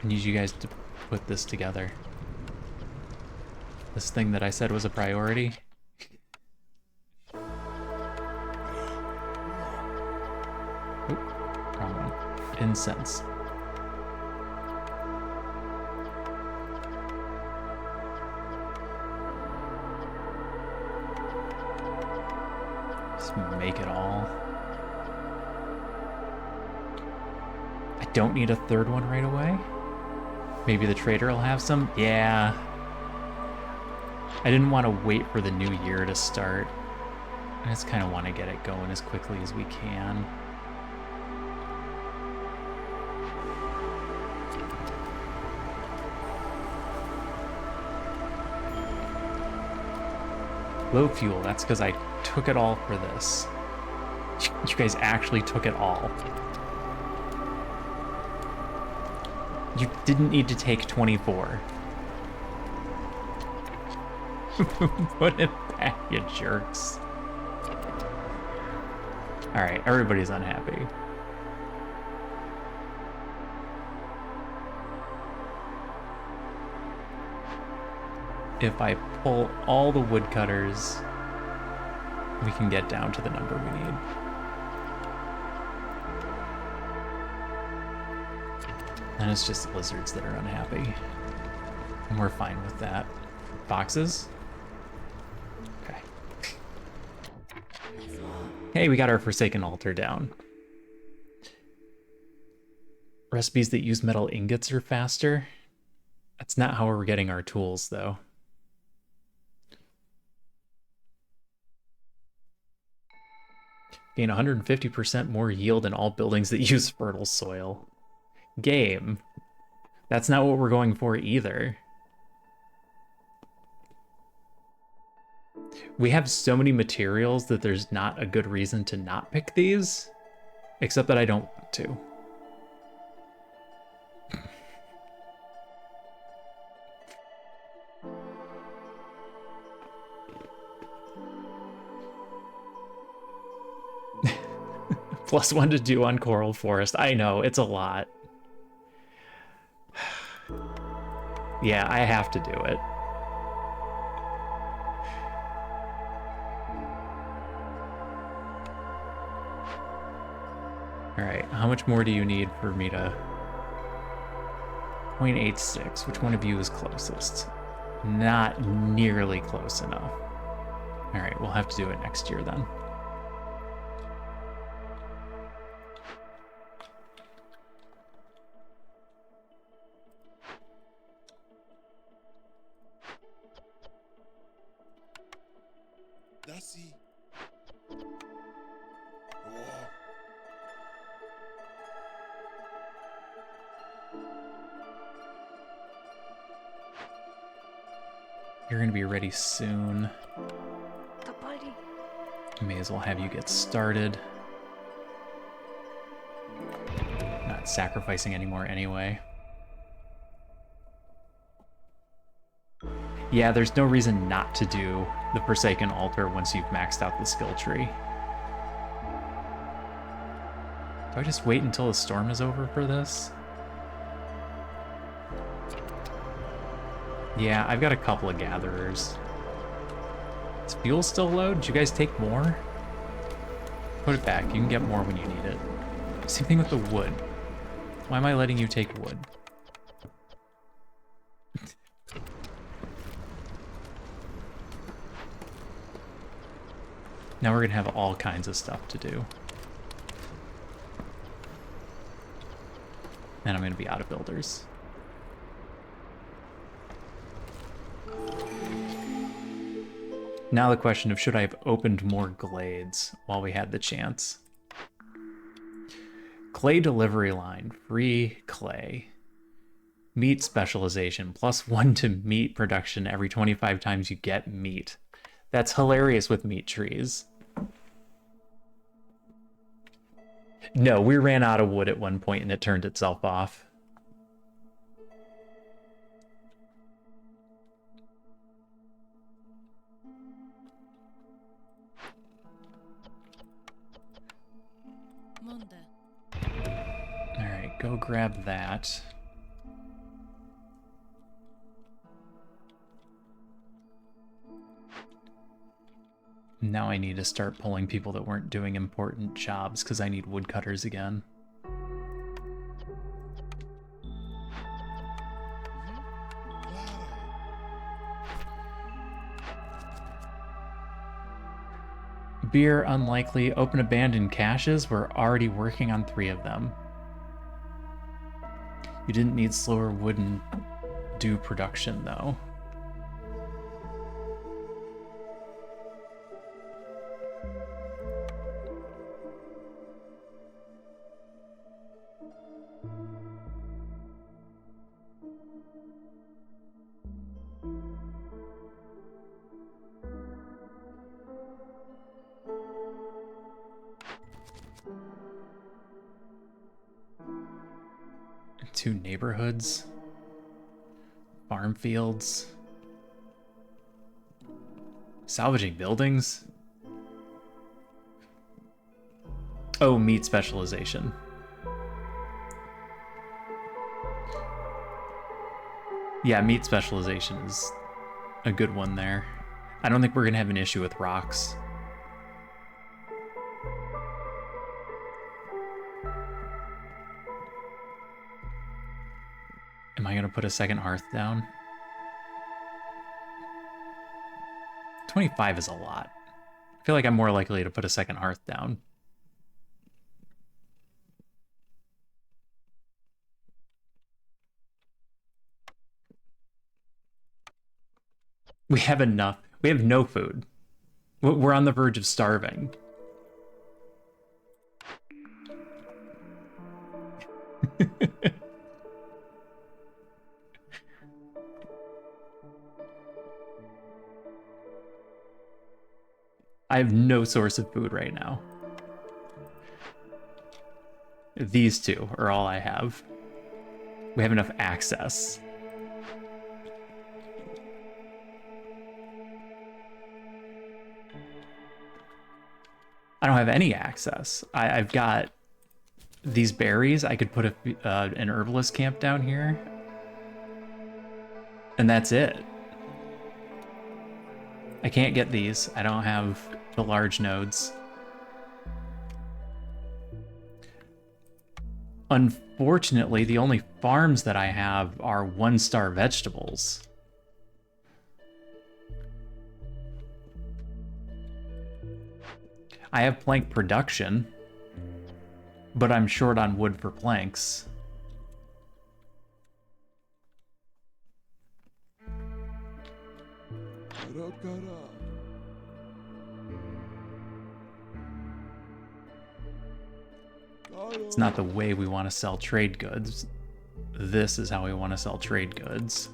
I need you guys to put this together. This thing that I said was a priority. Oop, wrong one. Incense. Make it all. I don't need a 3rd one right away. Maybe the trader will have some. Yeah. I didn't want to wait for the new year to start. I just kind of want to get it going as quickly as we can. Low fuel, that's because I took it all for this. You guys actually took it all. You didn't need to take 24. Put it back, you jerks. Alright, everybody's unhappy. If I pull all the woodcutters, we can get down to the number we need. And it's just lizards that are unhappy. And we're fine with that. Boxes? Okay. Hey, we got our Forsaken Altar down. Recipes that use metal ingots are faster. That's not how we're getting our tools, though. Gain 150% more yield in all buildings that use fertile soil. Game. That's not what we're going for either. We have so many materials that there's not a good reason to not pick these, except that I don't want to. +1 to do on Coral Forest. I know, it's a lot. Yeah, I have to do it. Alright, how much more do you need for me to... 0.86. Which one of you is closest? Not nearly close enough. Alright, we'll have to do it next year then. You're gonna be ready soon. May as well have you get started. Not sacrificing anymore anyway. Yeah, there's no reason not to do the Forsaken Altar once you've maxed out the skill tree. Do I just wait until the storm is over for this? Yeah, I've got a couple of gatherers. Is fuel still low? Did you guys take more? Put it back. You can get more when you need it. Same thing with the wood. Why am I letting you take wood? Now we're gonna have all kinds of stuff to do. And I'm gonna be out of builders. Now the question of should I have opened more glades while we had the chance. Clay delivery line, free clay. Meat specialization, +1 to meat production every 25 times you get meat. That's hilarious with meat trees. No, we ran out of wood at one point and it turned itself off. Alright, go grab that. Now I need to start pulling people that weren't doing important jobs because I need woodcutters again. Beer, unlikely. Open abandoned caches. We're already working on 3 of them. You didn't need slower wooden do production, though. 2 neighborhoods. Farm fields. Salvaging buildings. Oh, meat specialization. Yeah, meat specialization is a good one there. I don't think we're gonna have an issue with rocks. Am I gonna put a second hearth down? 25 is a lot. I feel like I'm more likely to put a second hearth down. We have enough. We have no food. We're on the verge of starving. I have no source of food right now. These two are all I have. We have enough access. I don't have any access. I've got these berries. I could put an herbalist camp down here. And that's it. I can't get these. I don't have the large nodes. Unfortunately, the only farms that I have are 1-star vegetables. I have plank production, but I'm short on wood for planks. It's not the way we want to sell trade goods. This is how we want to sell trade goods.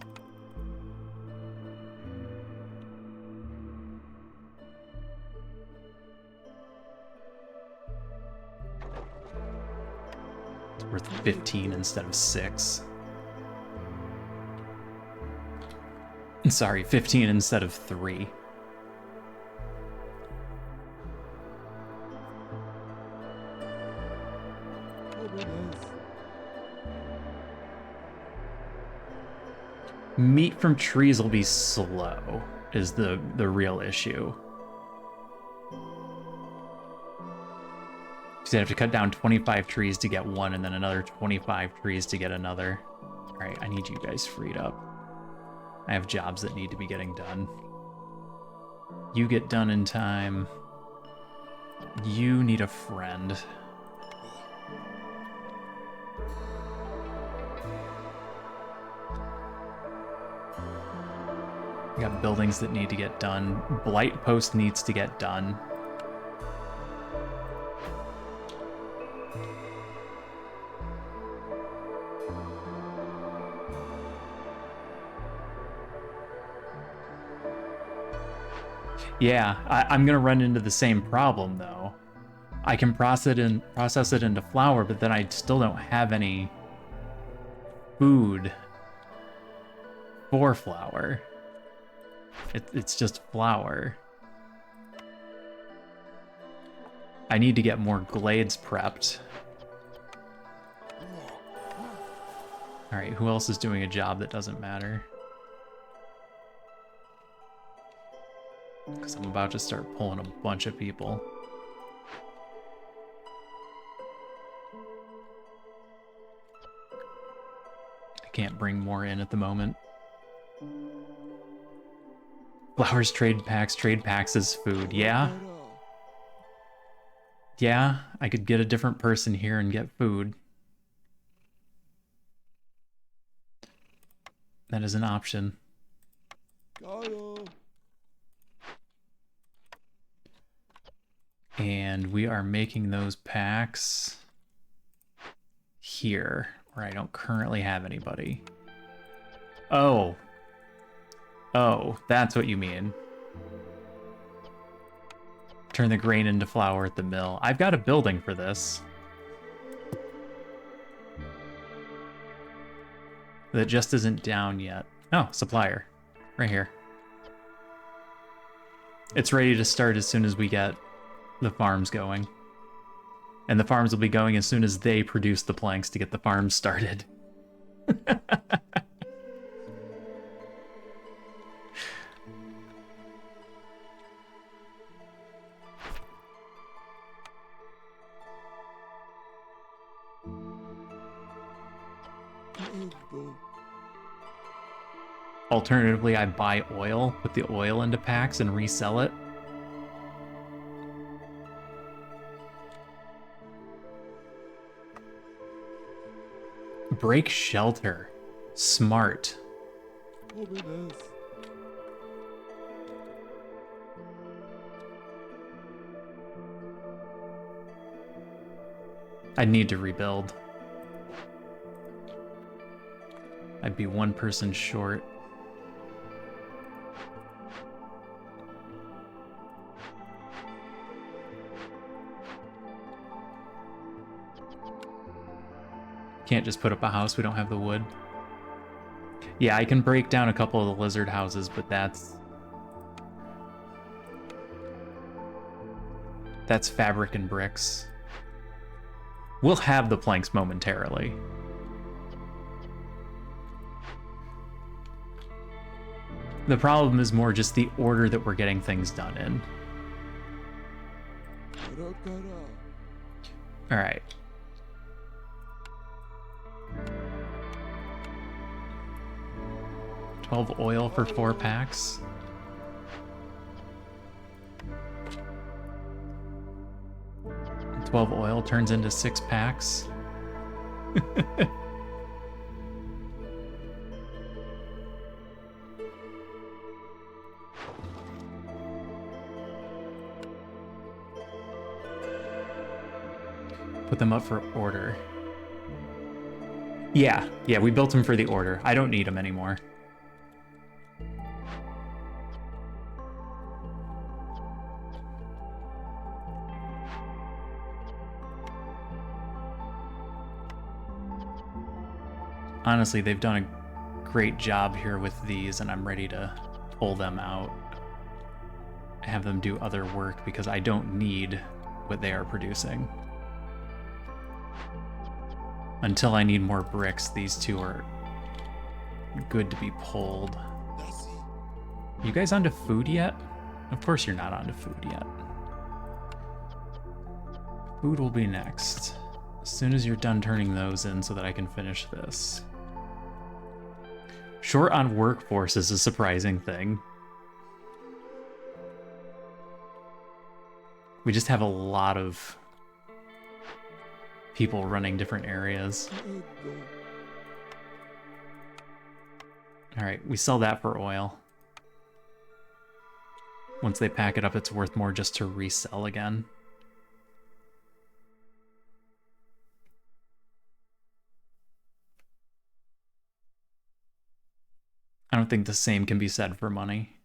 It's worth 15 instead of 6. Sorry, 15 instead of 3. Meat from trees will be slow, is the real issue. Because I have to cut down 25 trees to get one, and then another 25 trees to get another. Alright, I need you guys freed up. I have jobs that need to be getting done. You get done in time. You need a friend. We got buildings that need to get done. Blight Post needs to get done. Yeah, I'm gonna run into the same problem though. I can process it into flour, but then I still don't have any food for flour. It's just flour. I need to get more glades prepped. Alright, who else is doing a job that doesn't matter? Because I'm about to start pulling a bunch of people. I can't bring more in at the moment. Flowers, trade packs is food. Yeah. Yeah, I could get a different person here and get food. That is an option. And we are making those packs here, where I don't currently have anybody. Oh. Oh, that's what you mean. Turn the grain into flour at the mill. I've got a building for this. that just isn't down yet. Oh, supplier. Right here. It's ready to start as soon as we get the farms going. And the farms will be going as soon as they produce the planks to get the farms started. Alternatively, I buy oil, put the oil into packs, and resell it. Break shelter. Smart. I'd need to rebuild. I'd be one person short. Can't just put up a house, we don't have the wood. Yeah, I can break down a couple of the lizard houses, but that's fabric and bricks. We'll have the planks momentarily. The problem is more just the order that we're getting things done in. All right. $12 oil for 4 packs. $12 oil turns into 6 packs. Put them up for order. Yeah, we built them for the order. I don't need them anymore. Honestly, they've done a great job here with these, and I'm ready to pull them out. Have them do other work because I don't need what they are producing. Until I need more bricks, these two are good to be pulled. You guys onto food yet? Of course you're not onto food yet. Food will be next. As soon as you're done turning those in so that I can finish this. Short on workforce is a surprising thing. We just have a lot of people running different areas. All right, we sell that for oil. Once they pack it up, it's worth more just to resell again. I don't think the same can be said for money.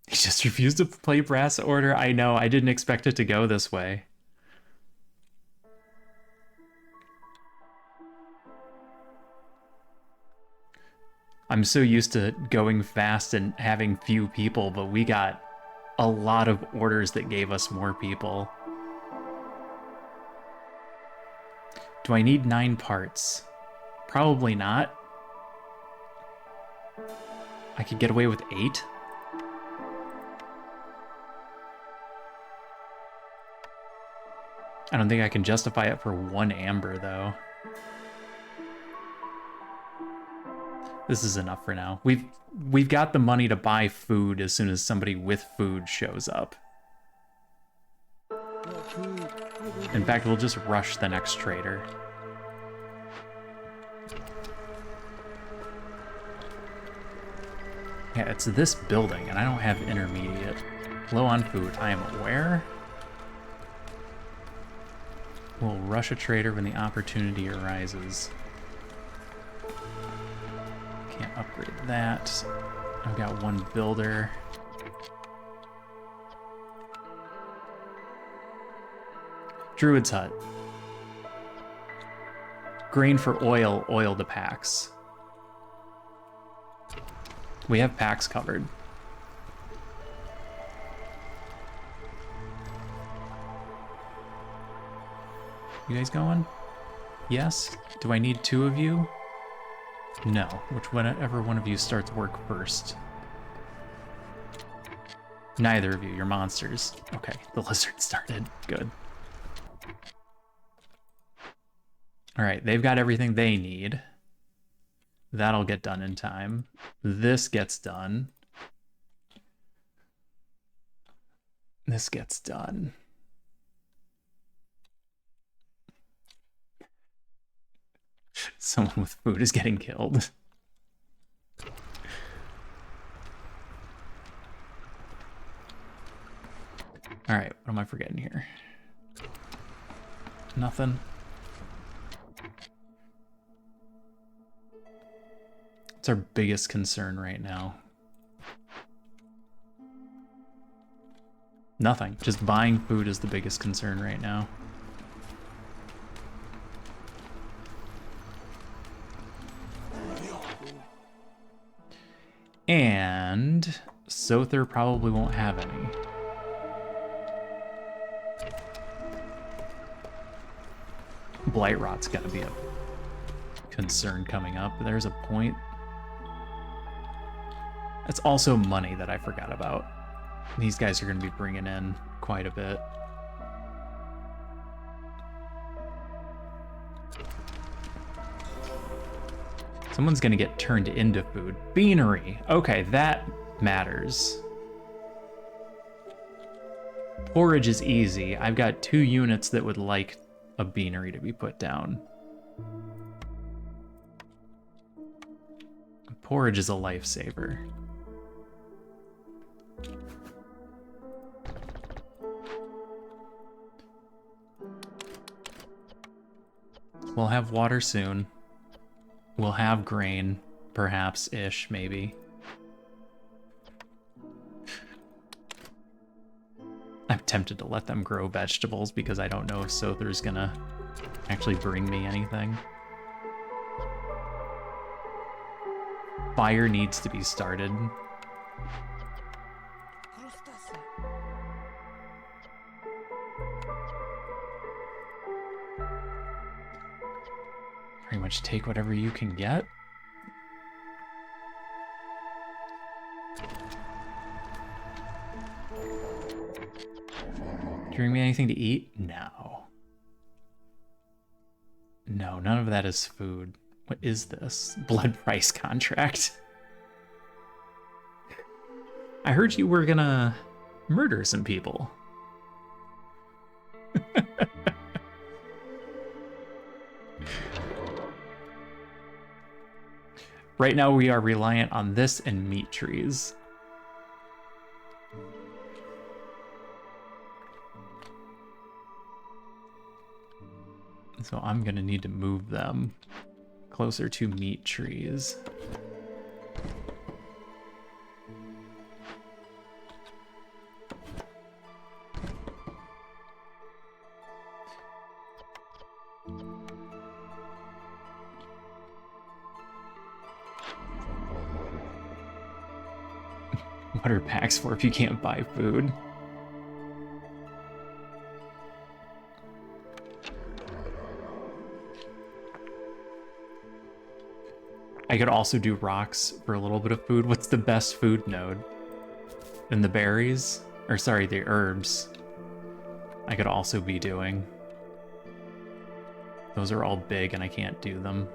He just refused to play brass order. I know, I didn't expect it to go this way. I'm so used to going fast and having few people, but we got a lot of orders that gave us more people. Do I need 9 parts? Probably not. I could get away with 8. I don't think I can justify it for 1 amber, though. This is enough for now. We've got the money to buy food as soon as somebody with food shows up. In fact, we'll just rush the next trader. Yeah, it's this building, and I don't have intermediate. Low on food, I am aware. We'll rush a trader when the opportunity arises. Can't upgrade that. I've got 1 builder. Druid's Hut. Grain for oil, oil to packs. We have packs covered. You guys going? Yes? Do I need 2 of you? No. Whichever one of you starts work first. Neither of you, you're monsters. Okay, the lizard started. Good. Alright, they've got everything they need. That'll get done in time. This gets done. This gets done. Someone with food is getting killed. All right, what am I forgetting here? Nothing. It's our biggest concern right now. Nothing. Just buying food is the biggest concern right now. And Sother probably won't have any. Blight Rot's gonna be a concern coming up. There's a point. That's also money that I forgot about. These guys are gonna be bringing in quite a bit. Someone's gonna get turned into food. Beanery. Okay, that matters. Porridge is easy. I've got 2 units that would like a beanery to be put down. Porridge is a lifesaver. We'll have water soon. We'll have grain, perhaps-ish, maybe. I'm tempted to let them grow vegetables because I don't know if Sother's gonna actually bring me anything. Fire needs to be started. Pretty much take whatever you can get. Do you bring me anything to eat? No. No, none of that is food. What is this? Blood price contract. I heard you were gonna murder some people. Right now we are reliant on this and meat trees. So I'm gonna need to move them closer to meat trees. What are packs for if you can't buy food? I could also do rocks for a little bit of food. What's the best food node? And the berries? Or sorry, the herbs. I could also be doing. Those are all big and I can't do them.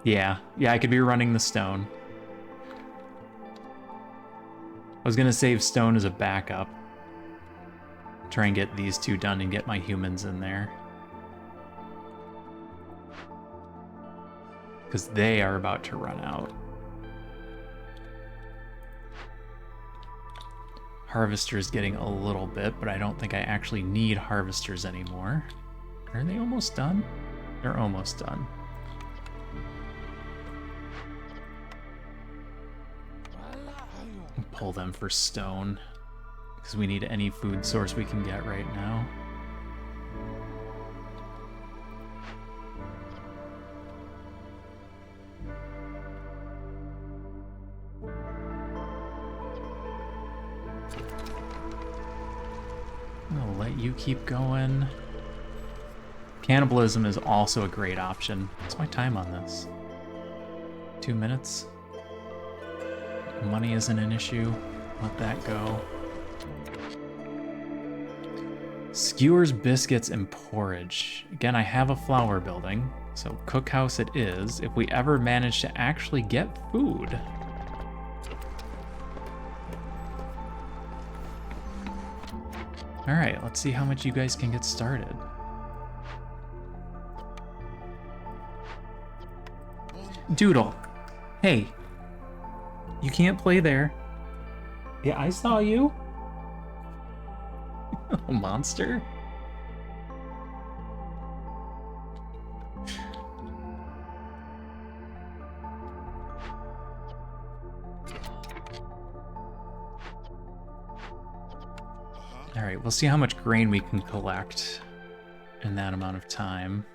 Yeah, I could be running the stone. I was gonna save stone as a backup. Try and get these 2 done and get my humans in there. Because they are about to run out. Harvester's getting a little bit, but I don't think I actually need harvesters anymore. Are they almost done? They're almost done. Pull them for stone. because we need any food source we can get right now. I'll let you keep going. Cannibalism is also a great option. What's my time on this? 2 minutes? Money isn't an issue. Let that go. Skewers, biscuits, and porridge. Again, I have a flour building, so cookhouse it is, if we ever manage to actually get food. Alright, let's see how much you guys can get started. Doodle, hey, you can't play there. Yeah, I saw you. A monster? Alright, we'll see how much grain we can collect in that amount of time.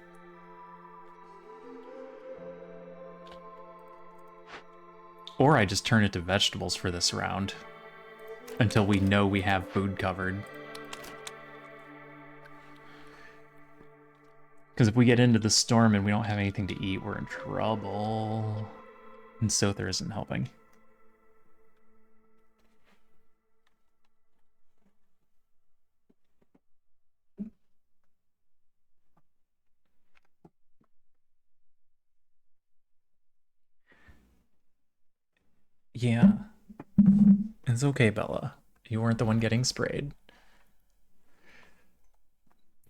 Or I just turn it to vegetables for this round until we know we have food covered. Because if we get into the storm and we don't have anything to eat, we're in trouble. And Sother isn't helping. Yeah. It's okay, Bella. You weren't the one getting sprayed.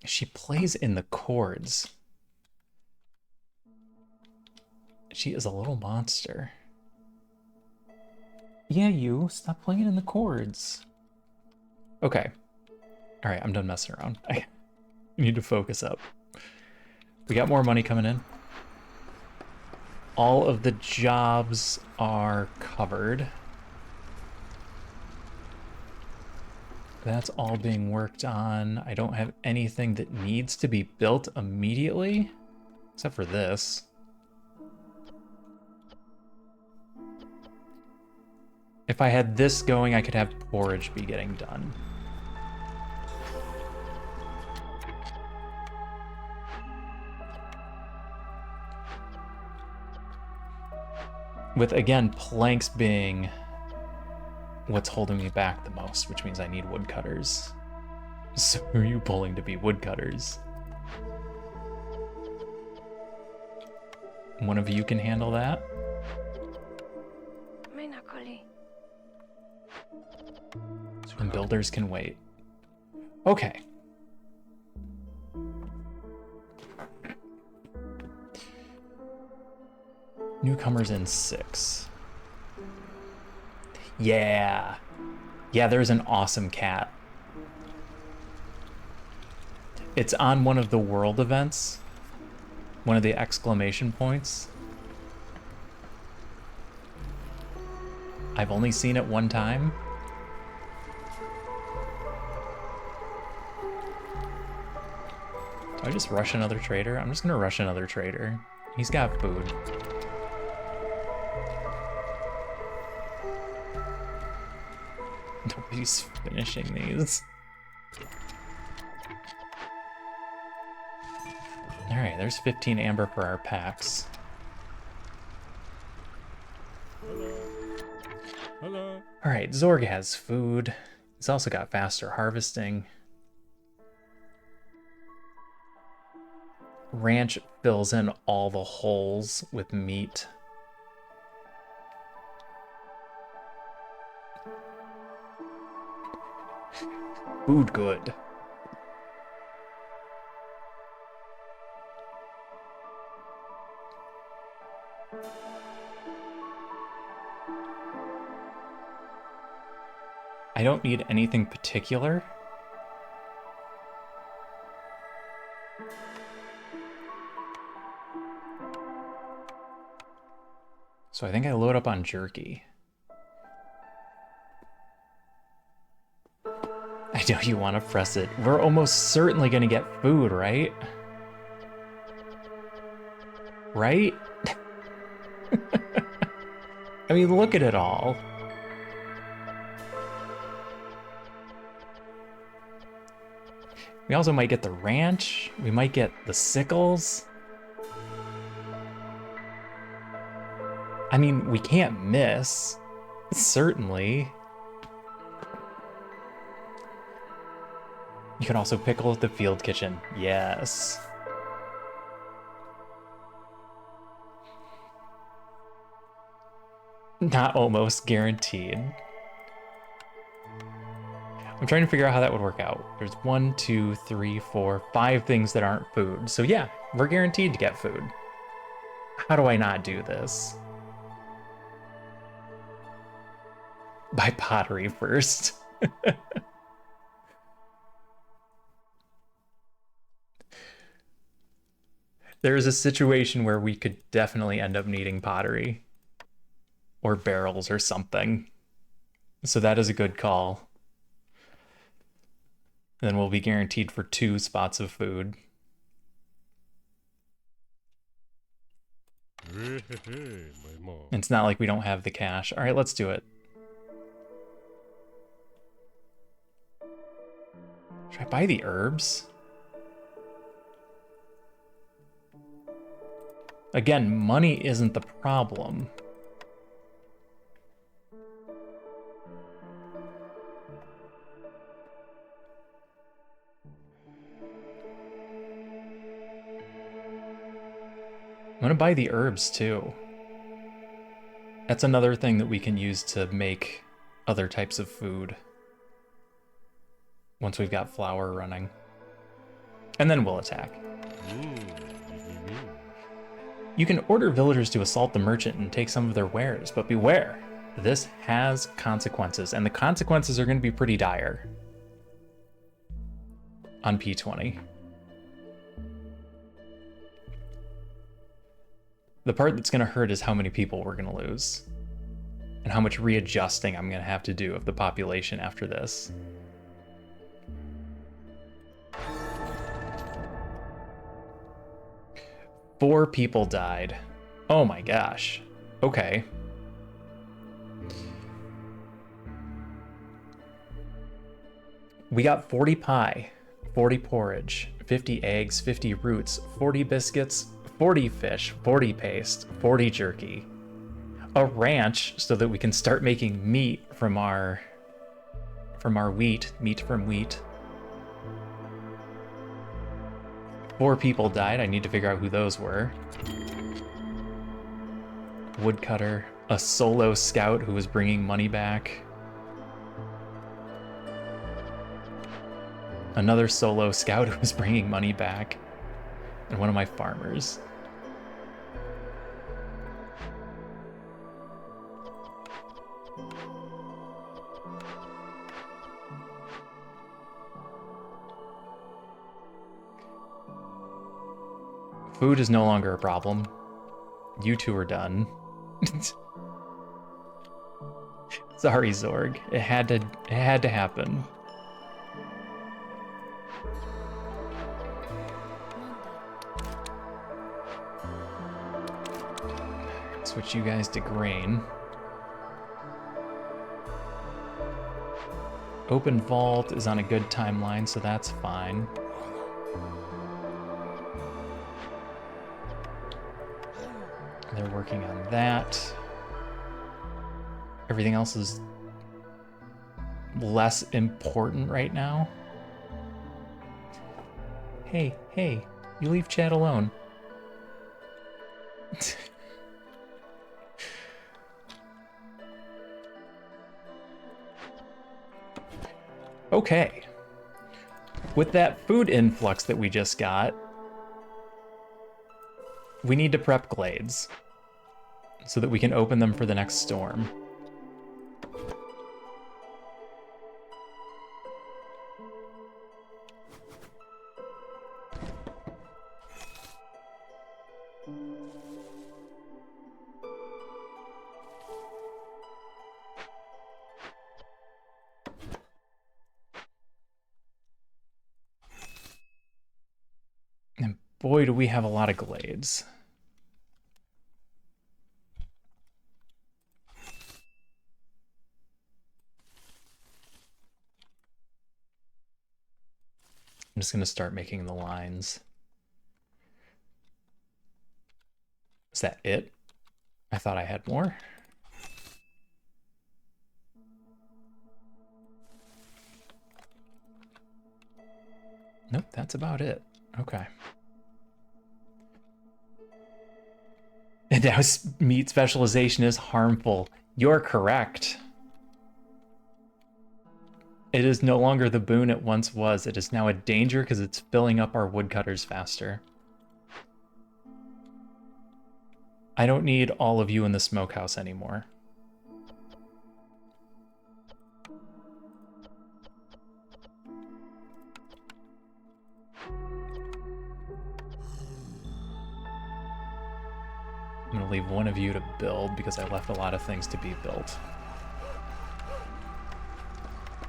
She plays in the chords. She is a little monster. Yeah, you. Stop playing in the chords. Okay. Alright, I'm done messing around. I need to focus up. We got more money coming in. All of the jobs are covered. That's all being worked on. I don't have anything that needs to be built immediately, except for this. If I had this going, I could have porridge be getting done. With, again, planks being what's holding me back the most, which means I need woodcutters. So who are you pulling to be woodcutters? One of you can handle that? And builders can wait. Okay. Newcomers in 6. Yeah. Yeah, there's an awesome cat. It's on one of the world events. One of the exclamation points. I've only seen it one time. Do I just rush another trader? I'm just gonna rush another trader. He's got food. Nobody's finishing these. Alright, there's 15 amber for our packs. Hello. Alright, Zorg has food. He's also got faster harvesting. Ranch fills in all the holes with meat. Food good. I don't need anything particular. So I think I load up on jerky. I know you want to press it. We're almost certainly going to get food, right? Right? I mean, look at it all. We also might get the ranch. We might get the sickles. I mean, we can't miss. Certainly. You can also pickle at the field kitchen. Yes. Not almost guaranteed. I'm trying to figure out how that would work out. There's 1, 2, 3, 4, 5 things that aren't food. So yeah, we're guaranteed to get food. How do I not do this? Buy pottery first. There is a situation where we could definitely end up needing pottery. Or barrels or something. So that is a good call. Then we'll be guaranteed for 2 spots of food. It's not like we don't have the cash. All right, let's do it. Should I buy the herbs? Again, money isn't the problem. I'm gonna buy the herbs too. That's another thing that we can use to make other types of food. Once we've got flour running. And then we'll attack. You can order villagers to assault the merchant and take some of their wares, but beware. This has consequences, and the consequences are going to be pretty dire. On P20. The part that's going to hurt is how many people we're going to lose. And how much readjusting I'm going to have to do of the population after this. Four people died. Oh my gosh. Okay. We got 40 pie, 40 porridge, 50 eggs, 50 roots, 40 biscuits, 40 fish, 40 paste, 40 jerky. A ranch so that we can start making meat from our wheat, meat from wheat. 4 people died. I need to figure out who those were. Woodcutter, a solo scout who was bringing money back. Another solo scout who was bringing money back. And one of my farmers. Food is no longer a problem. You two are done. Sorry, Zorg. It had to happen. Switch you guys to grain. Open vault is on a good timeline, so that's fine. They're working on that. Everything else is less important right now. Hey, you leave chat alone. Okay. With that food influx that we just got, we need to prep glades so that we can open them for the next storm. boy, do we have a lot of glades. I'm just going to start making the lines. Is that it? I thought I had more. Nope, that's about it. Okay. And now meat specialization is harmful. You're correct. It is no longer the boon it once was. It is now a danger because it's filling up our woodcutters faster. I don't need all of you in the smokehouse anymore. I'm gonna leave one of you to build because I left a lot of things to be built.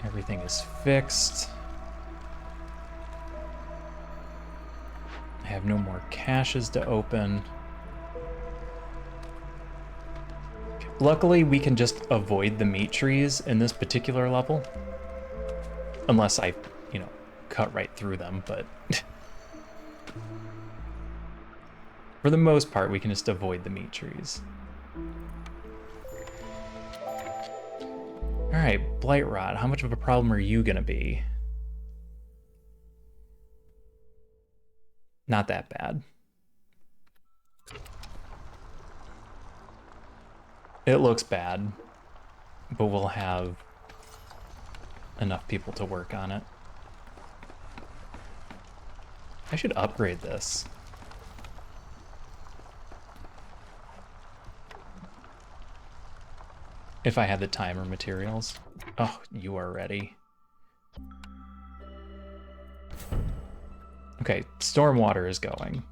Everything is fixed. I have no more caches to open. Luckily, we can just avoid the meat trees in this particular level. Unless I, you know, cut right through them, but... for the most part, we can just avoid the meat trees. Alright, Blight Rot, how much of a problem are you gonna be? Not that bad. It looks bad, but we'll have enough people to work on it. I should upgrade this. If I had the time or materials. Oh, you are ready. Okay, stormwater is going.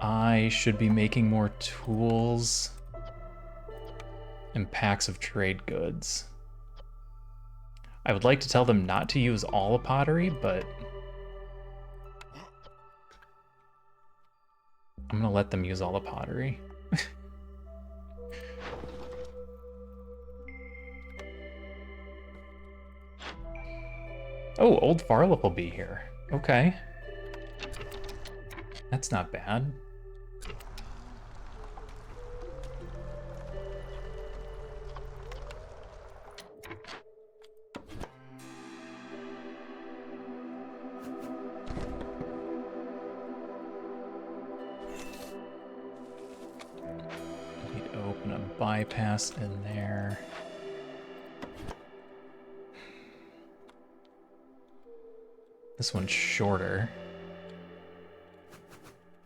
I should be making more tools and packs of trade goods. I would like to tell them not to use all the pottery, but I'm gonna let them use all the pottery. Oh, old Farlip will be here. Okay. That's not bad. Need to open a bypass in there. This one's shorter.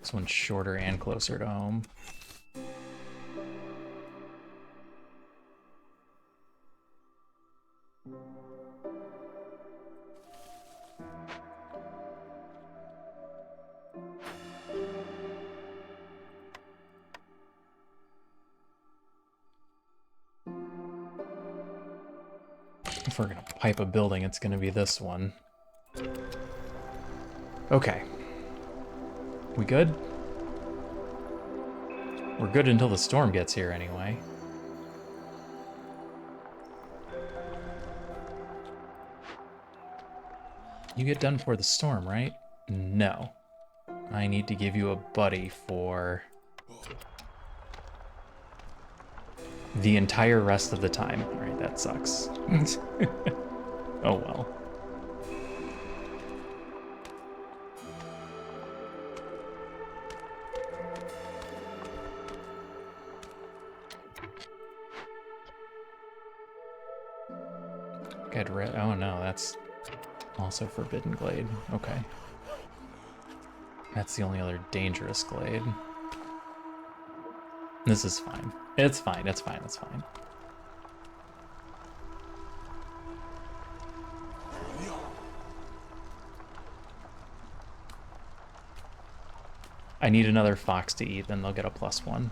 This one's shorter and closer to home. If we're gonna pipe a building, it's gonna be this one. Okay. We good? We're good until the storm gets here anyway. You get done before the storm, right? No. I need to give you a buddy for the entire rest of the time. Alright, that sucks. Oh well. Get rid. Oh no, that's also Forbidden Glade. Okay. That's the only other dangerous glade. This is fine. It's fine, it's fine, it's fine. I need another fox to eat, then they'll get a +1.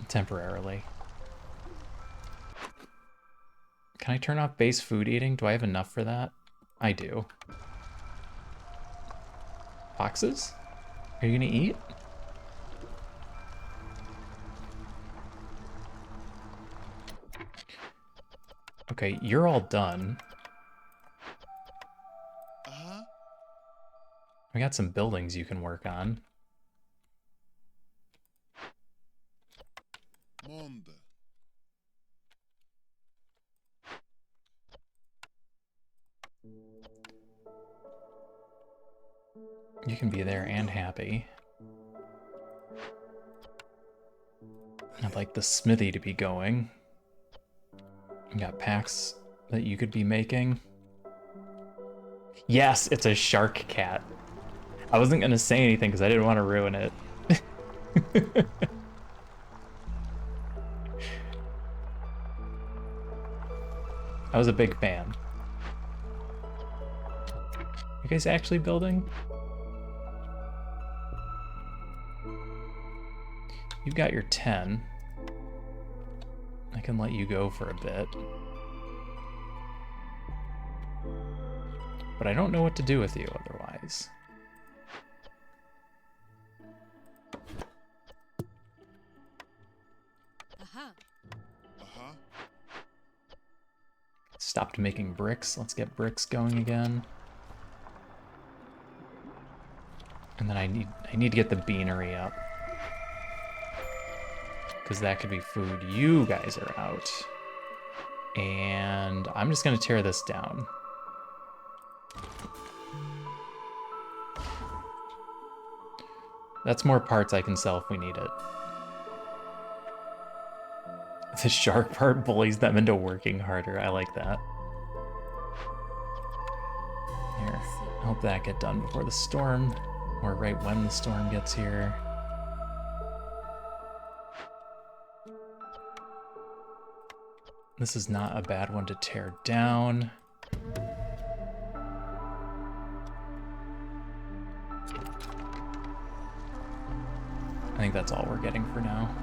Temporarily. Can I turn off base food eating? Do I have enough for that? I do. Foxes? Are you gonna eat? Okay, you're all done. We got some buildings you can work on. You can be there and happy. I'd like the smithy to be going. You got packs that you could be making. Yes, it's a shark cat. I wasn't gonna say anything because I didn't want to ruin it. I was a big fan. You guys actually building? You've got your 10. I can let you go for a bit. But I don't know what to do with you otherwise. Stopped making bricks. Let's get bricks going again. And then I need to get the beanery up. Because that could be food. You guys are out. And I'm just going to tear this down. That's more parts I can sell if we need it. The shark part bullies them into working harder. I like that. Here, I hope that get done before the storm, or right when the storm gets here. This is not a bad one to tear down. I think that's all we're getting for now.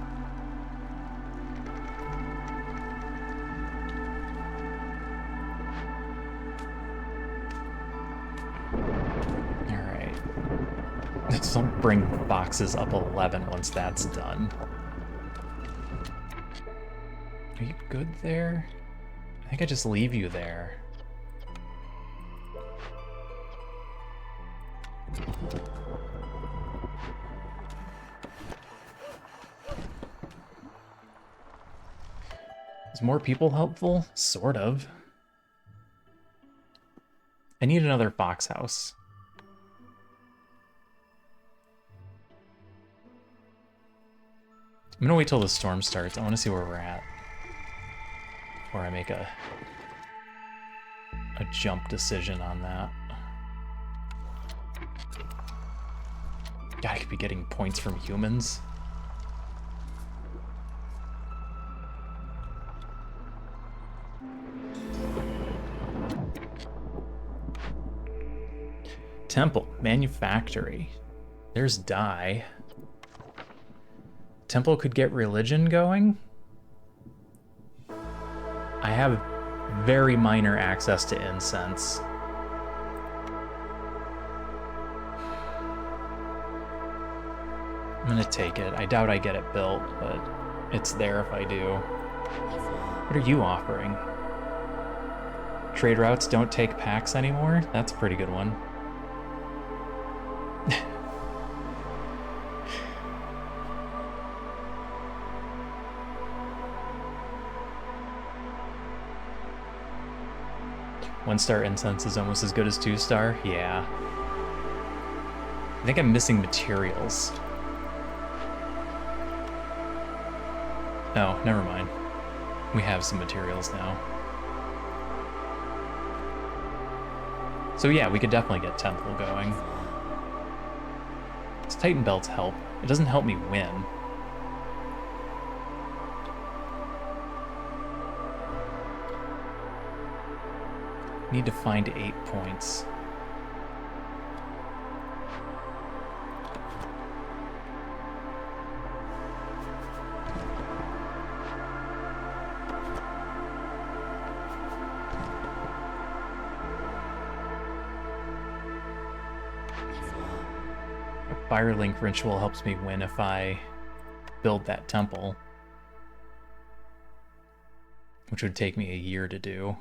This will bring boxes up 11 once that's done. Are you good there? I think I just leave you there. Is more people helpful? Sort of. I need another fox house. I'm gonna wait till the storm starts. I want to see where we're at before I make a jump decision on that. God, I could be getting points from humans. Temple, manufactory. There's dye. Temple could get religion going. I have very minor access to incense. I'm gonna take it. I doubt I get it built, but it's there if I do. What are you offering? Trade routes don't take packs anymore? That's a pretty good one. One-star incense is almost as good as two-star? Yeah. I think I'm missing materials. Oh, never mind. We have some materials now. So yeah, we could definitely get Temple going. Does Titan Belts help? It doesn't help me win. Need to find 8 points. Firelink Ritual helps me win if I build that temple, which would take me a year to do.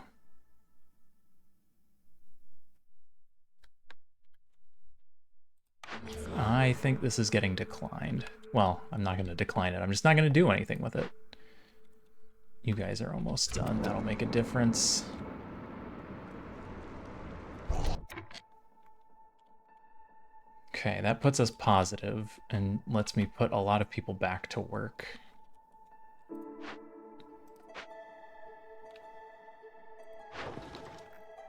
I think this is getting declined. Well, I'm not going to decline it. I'm just not going to do anything with it. You guys are almost done. That'll make a difference. Okay, that puts us positive and lets me put a lot of people back to work.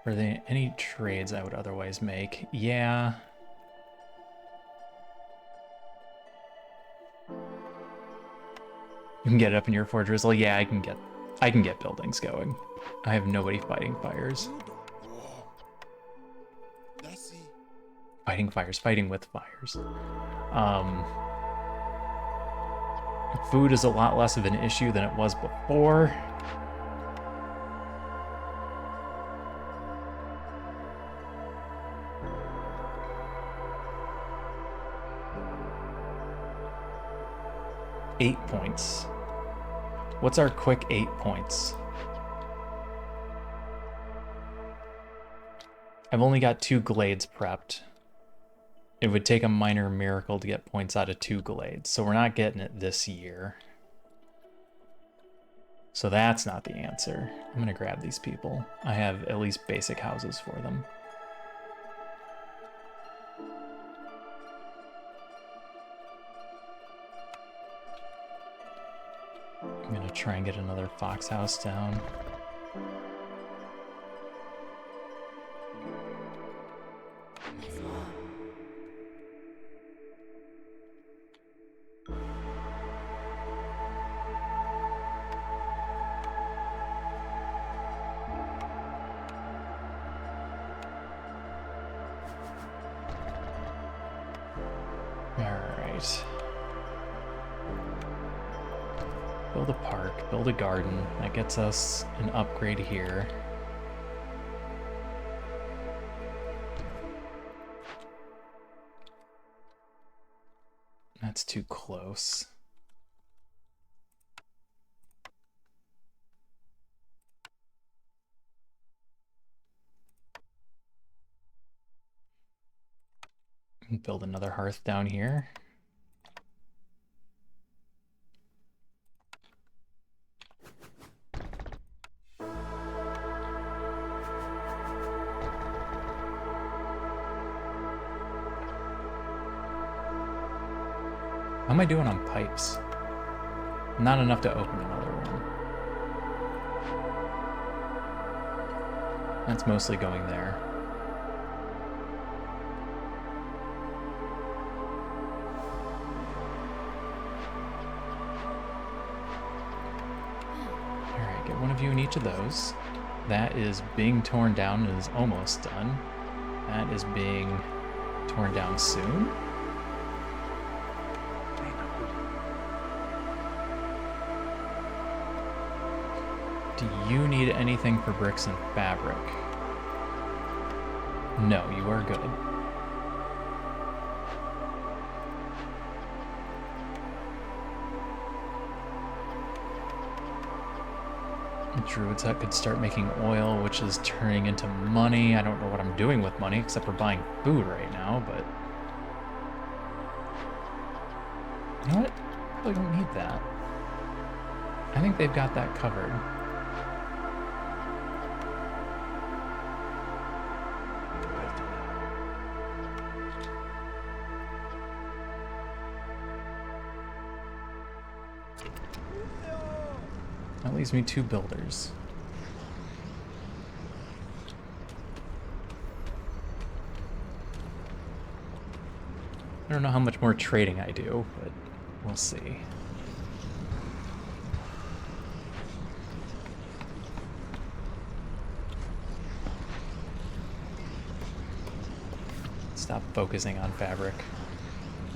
Are there any trades I would otherwise make? Yeah. You can get it up in your Forge Drizzle. Yeah, I can get buildings going. I have nobody fighting fires. Fighting fires, fighting with fires. Food is a lot less of an issue than it was before. Eight points. What's our quick 8 points? I've only got 2 glades prepped. It would take a minor miracle to get points out of 2 glades, so we're not getting it this year. So that's not the answer. I'm gonna grab these people. I have at least basic houses for them. I'm gonna try and get another fox house down. Build a park, build a garden. That gets us an upgrade here. That's too close. Build another hearth down here. How am I doing on pipes? Not enough to open another one. That's mostly going there. Alright, get one of you in each of those. That is being torn down and is almost done. That is being torn down soon. Do you need anything for bricks and fabric? No, you are good. Druid's Hut could start making oil, which is turning into money. I don't know what I'm doing with money, except for buying food right now, but... You know what? Probably don't need that. I think they've got that covered. That leaves me 2 builders. I don't know how much more trading I do, but we'll see. Stop focusing on fabric.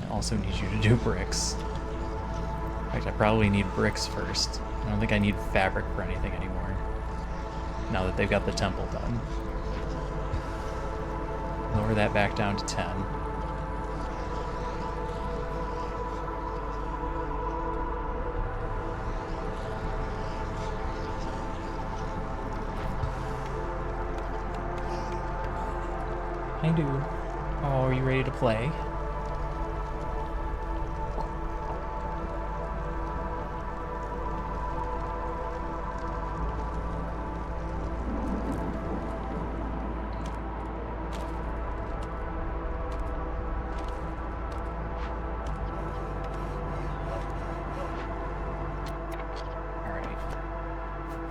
I also need you to do bricks. In fact, I probably need bricks first. I don't think I need fabric for anything anymore, now that they've got the temple done. Lower that back down to 10. do. Oh, are you ready to play?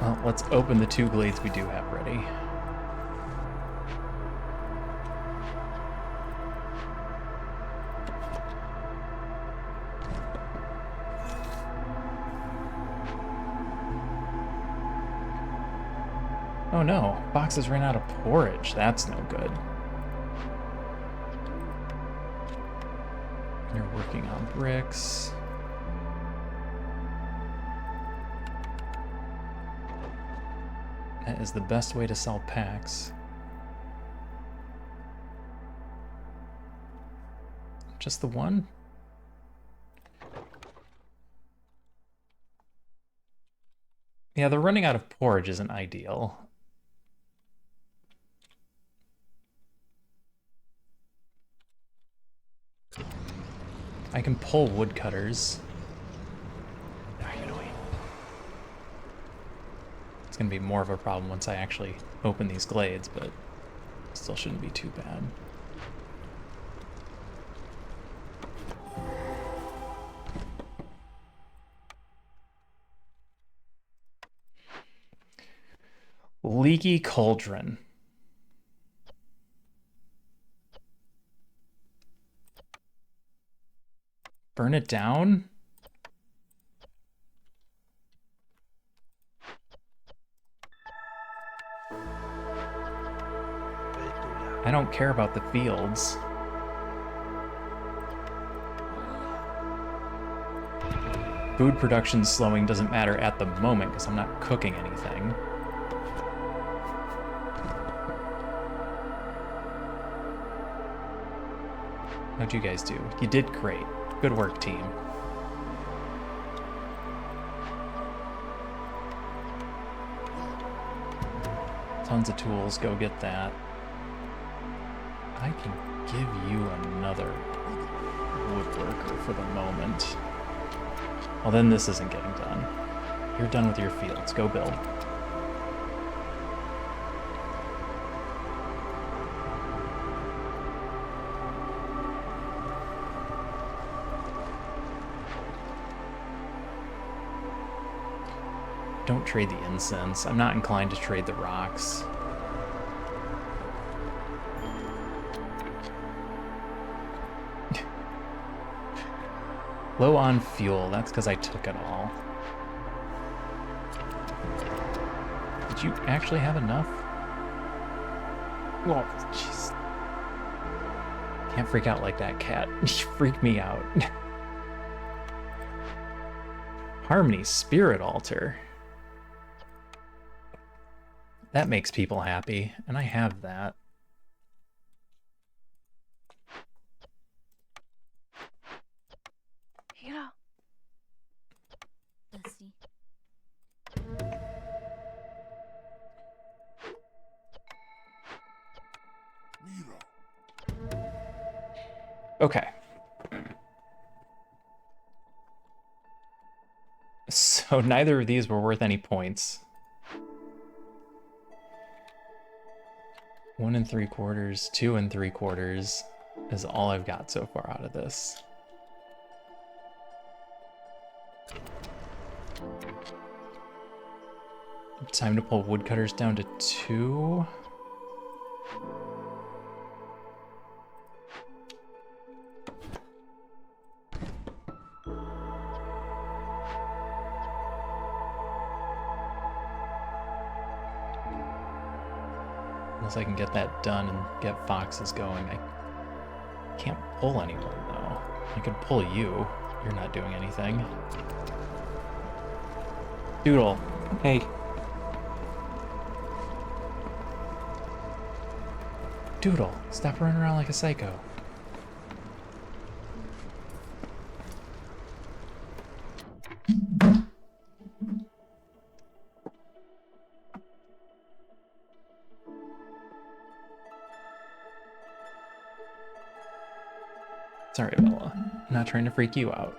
Well, let's open the 2 glades we do have ready. Oh no, boxes ran out of porridge. That's no good. You're working on bricks. That is the best way to sell packs. Just the one? Yeah, the running out of porridge isn't ideal. I can pull woodcutters. It's gonna be more of a problem once I actually open these glades, but still shouldn't be too bad. Leaky cauldron. Burn it down? I don't care about the fields. Food production slowing doesn't matter at the moment because I'm not cooking anything. How'd you guys do? You did great. Good work, team. Tons of tools, go get that. I can give you another woodworker for the moment. Well, then this isn't getting done. You're done with your fields. Go build. Don't trade the incense. I'm not inclined to trade the rocks. Low on fuel. That's because I took it all. Did you actually have enough? Well, jeez. Can't freak out like that, cat. You freak me out. Harmony Spirit Altar. That makes people happy, and I have that. Here. Let's see. Okay. So neither of these were worth any points. 1 3/4, 2 3/4 is all I've got so far out of this. Time to pull woodcutters down to 2. Unless I can get that done and get foxes going. I can't pull anyone though. I could pull you. You're not doing anything. Doodle. Hey. Doodle, stop running around like a psycho. trying to freak you out.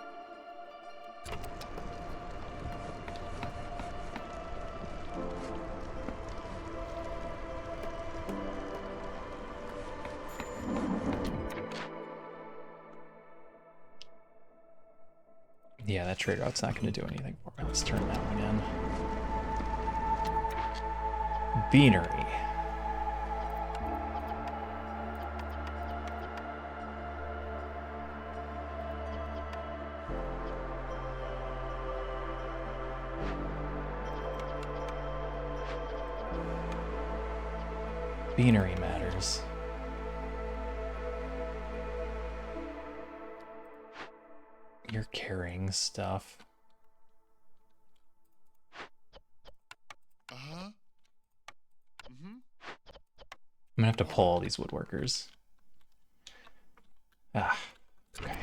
Yeah, that trade route's not going to do anything for me. Let's turn that one in. Beanery. Beanery matters. You're carrying stuff. Uh-huh. Mm-hmm. I'm gonna have to pull all these woodworkers. Ah, okay.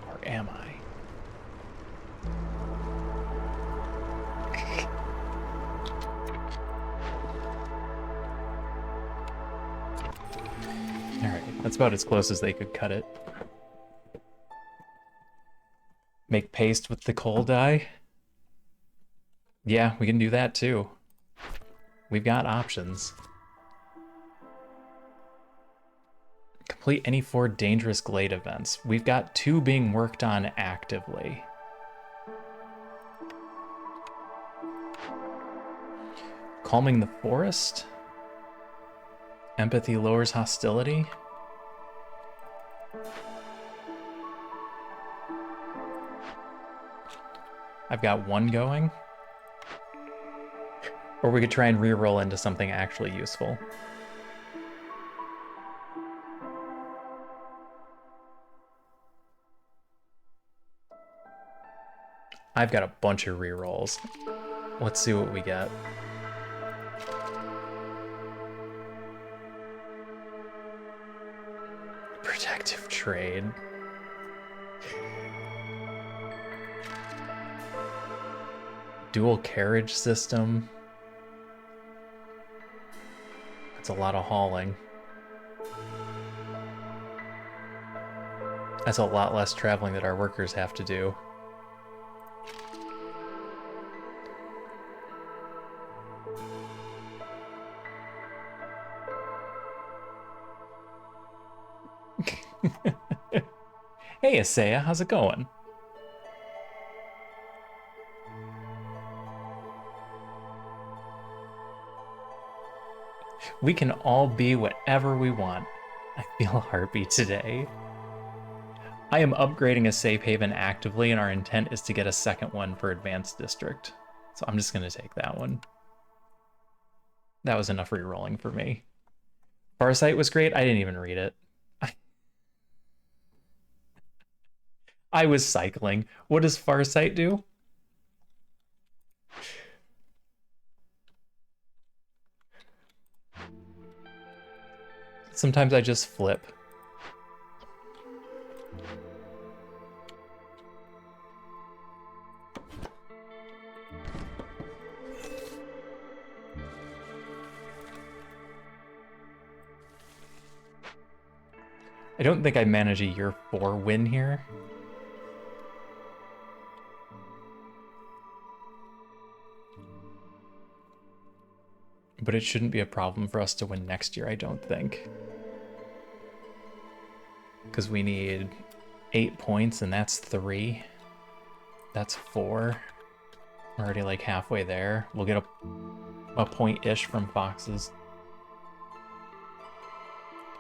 Or am I? Alright, that's about as close as they could cut it. Make paste with the coal dye? Yeah, we can do that too. We've got options. Complete any 4 dangerous glade events. We've got 2 being worked on actively. Calming the forest? Empathy lowers hostility? I've got 1 going. Or we could try and re-roll into something actually useful. I've got a bunch of re-rolls. Let's see what we get. Protective trade. Dual carriage system. That's a lot of hauling. That's a lot less traveling that our workers have to do. Hey, Asaya, how's it going? We can all be whatever we want. I feel a heartbeat today. I am upgrading a safe haven actively, and our intent is to get a second one for Advanced District. So I'm just going to take that one. That was enough re-rolling for me. Farsight was great. I didn't even read it. I was cycling. What does Farsight do? Sometimes I just flip. I don't think I manage a year 4 win here. But it shouldn't be a problem for us to win next year, I don't think. Because we need 8 points, and that's 3. That's 4. We're already like halfway there. We'll get a point-ish from foxes.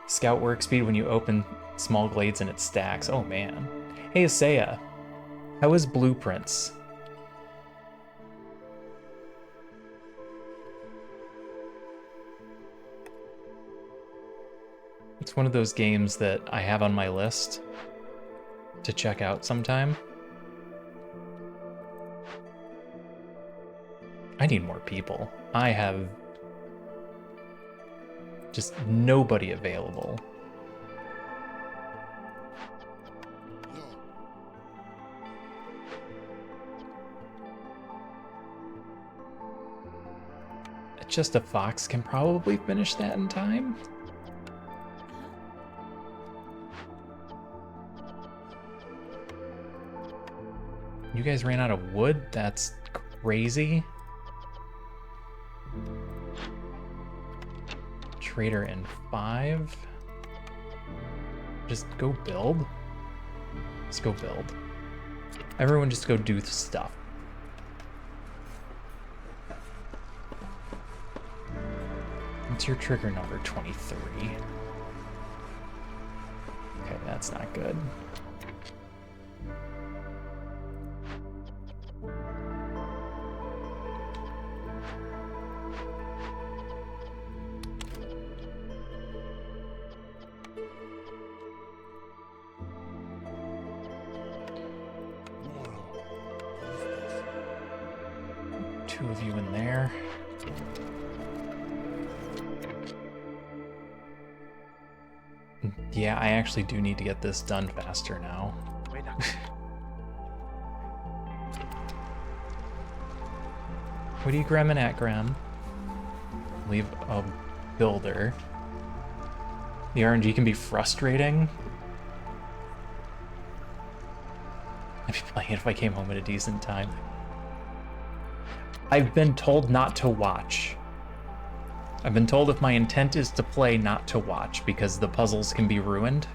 Scout work speed when you open small glades and it stacks. Oh man. Hey Asaya, how is Blueprints? It's one of those games that I have on my list to check out sometime. I need more people. I have just nobody available. Just a fox can probably finish that in time. You guys ran out of wood? That's crazy. Trader in 5. Just go build. Let's go build. Everyone just go do stuff. What's your trigger number? 23. Okay, that's not good. Two of you in there. Yeah, I actually do need to get this done faster now. What are you gramming at, Graham? Leave a builder. The RNG can be frustrating. I'd be playing it if I came home at a decent time. I've been told not to watch. I've been told if my intent is to play, not to watch, because the puzzles can be ruined.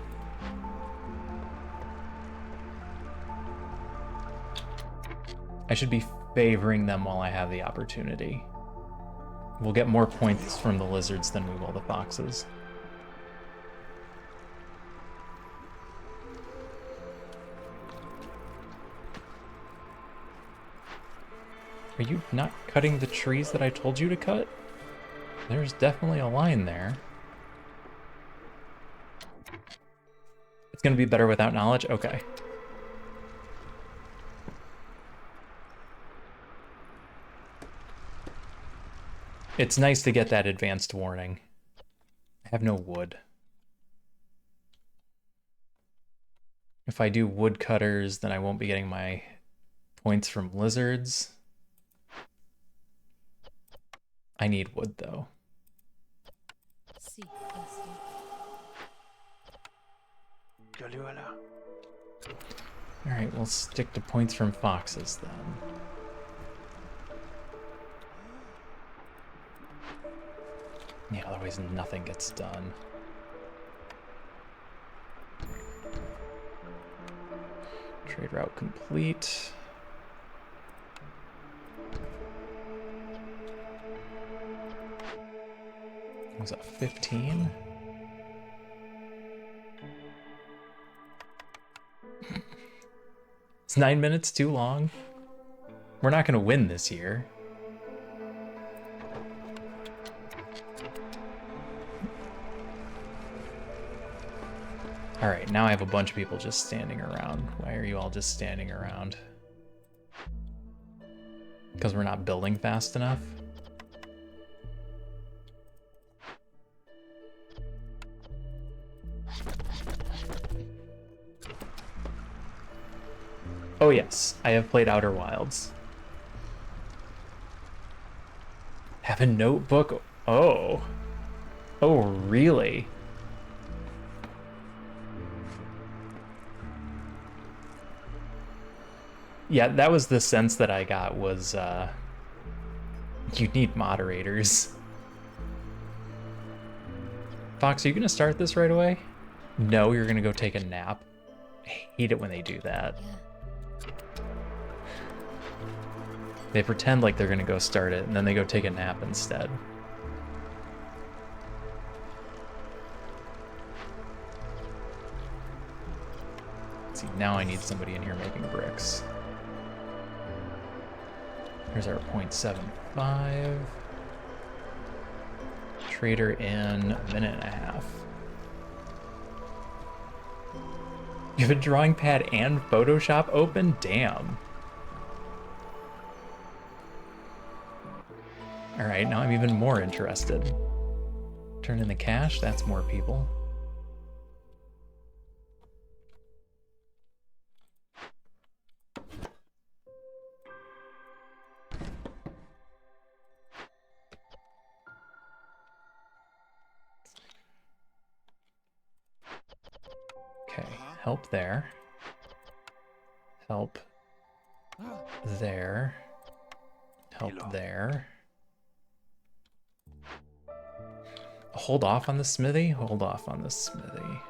I should be favoring them while I have the opportunity. We'll get more points from the lizards than we will the foxes. Are you not cutting the trees that I told you to cut? There's definitely a line there. It's gonna be better without knowledge? Okay. It's nice to get that advanced warning. I have no wood. If I do woodcutters, then I won't be getting my points from lizards. I need wood, though. Alright, we'll stick to points from foxes, then. Yeah, otherwise nothing gets done. Trade route complete. Was that 15? It's 9 minutes too long. We're not gonna win this year. Alright, now I have a bunch of people just standing around. Why are you all just standing around? Because we're not building fast enough? Oh yes, I have played Outer Wilds. Have a notebook? Oh. Oh, really? Yeah, that was the sense that I got was, you need moderators. Fox, are you gonna start this right away? No, you're gonna go take a nap. I hate it when they do that. They pretend like they're gonna go start it, and then they go take a nap instead. Let's see, now I need somebody in here making bricks. Here's our 0.75. Trader in a minute and a half. You have a drawing pad and Photoshop open? Damn. Alright, now I'm even more interested. Turn in the cash, that's more people. Help there. Help there. Help there. Hold off on the smithy? Hold off on the smithy.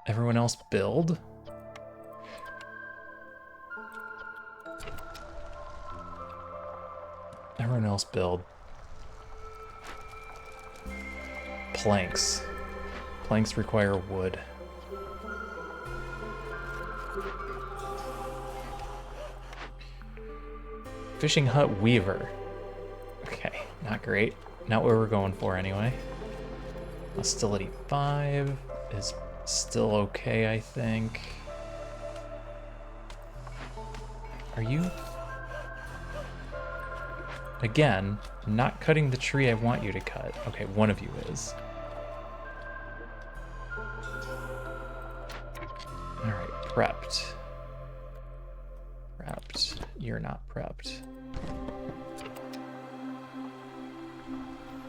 Everyone else build? Everyone else build. Planks. Planks require wood. Fishing hut weaver. Okay, not great. Not what we're going for anyway. Hostility 5 is still okay, I think. Are you... Again, not cutting the tree I want you to cut. Okay, one of you is. Alright, prepped. Prepped. You're not prepped.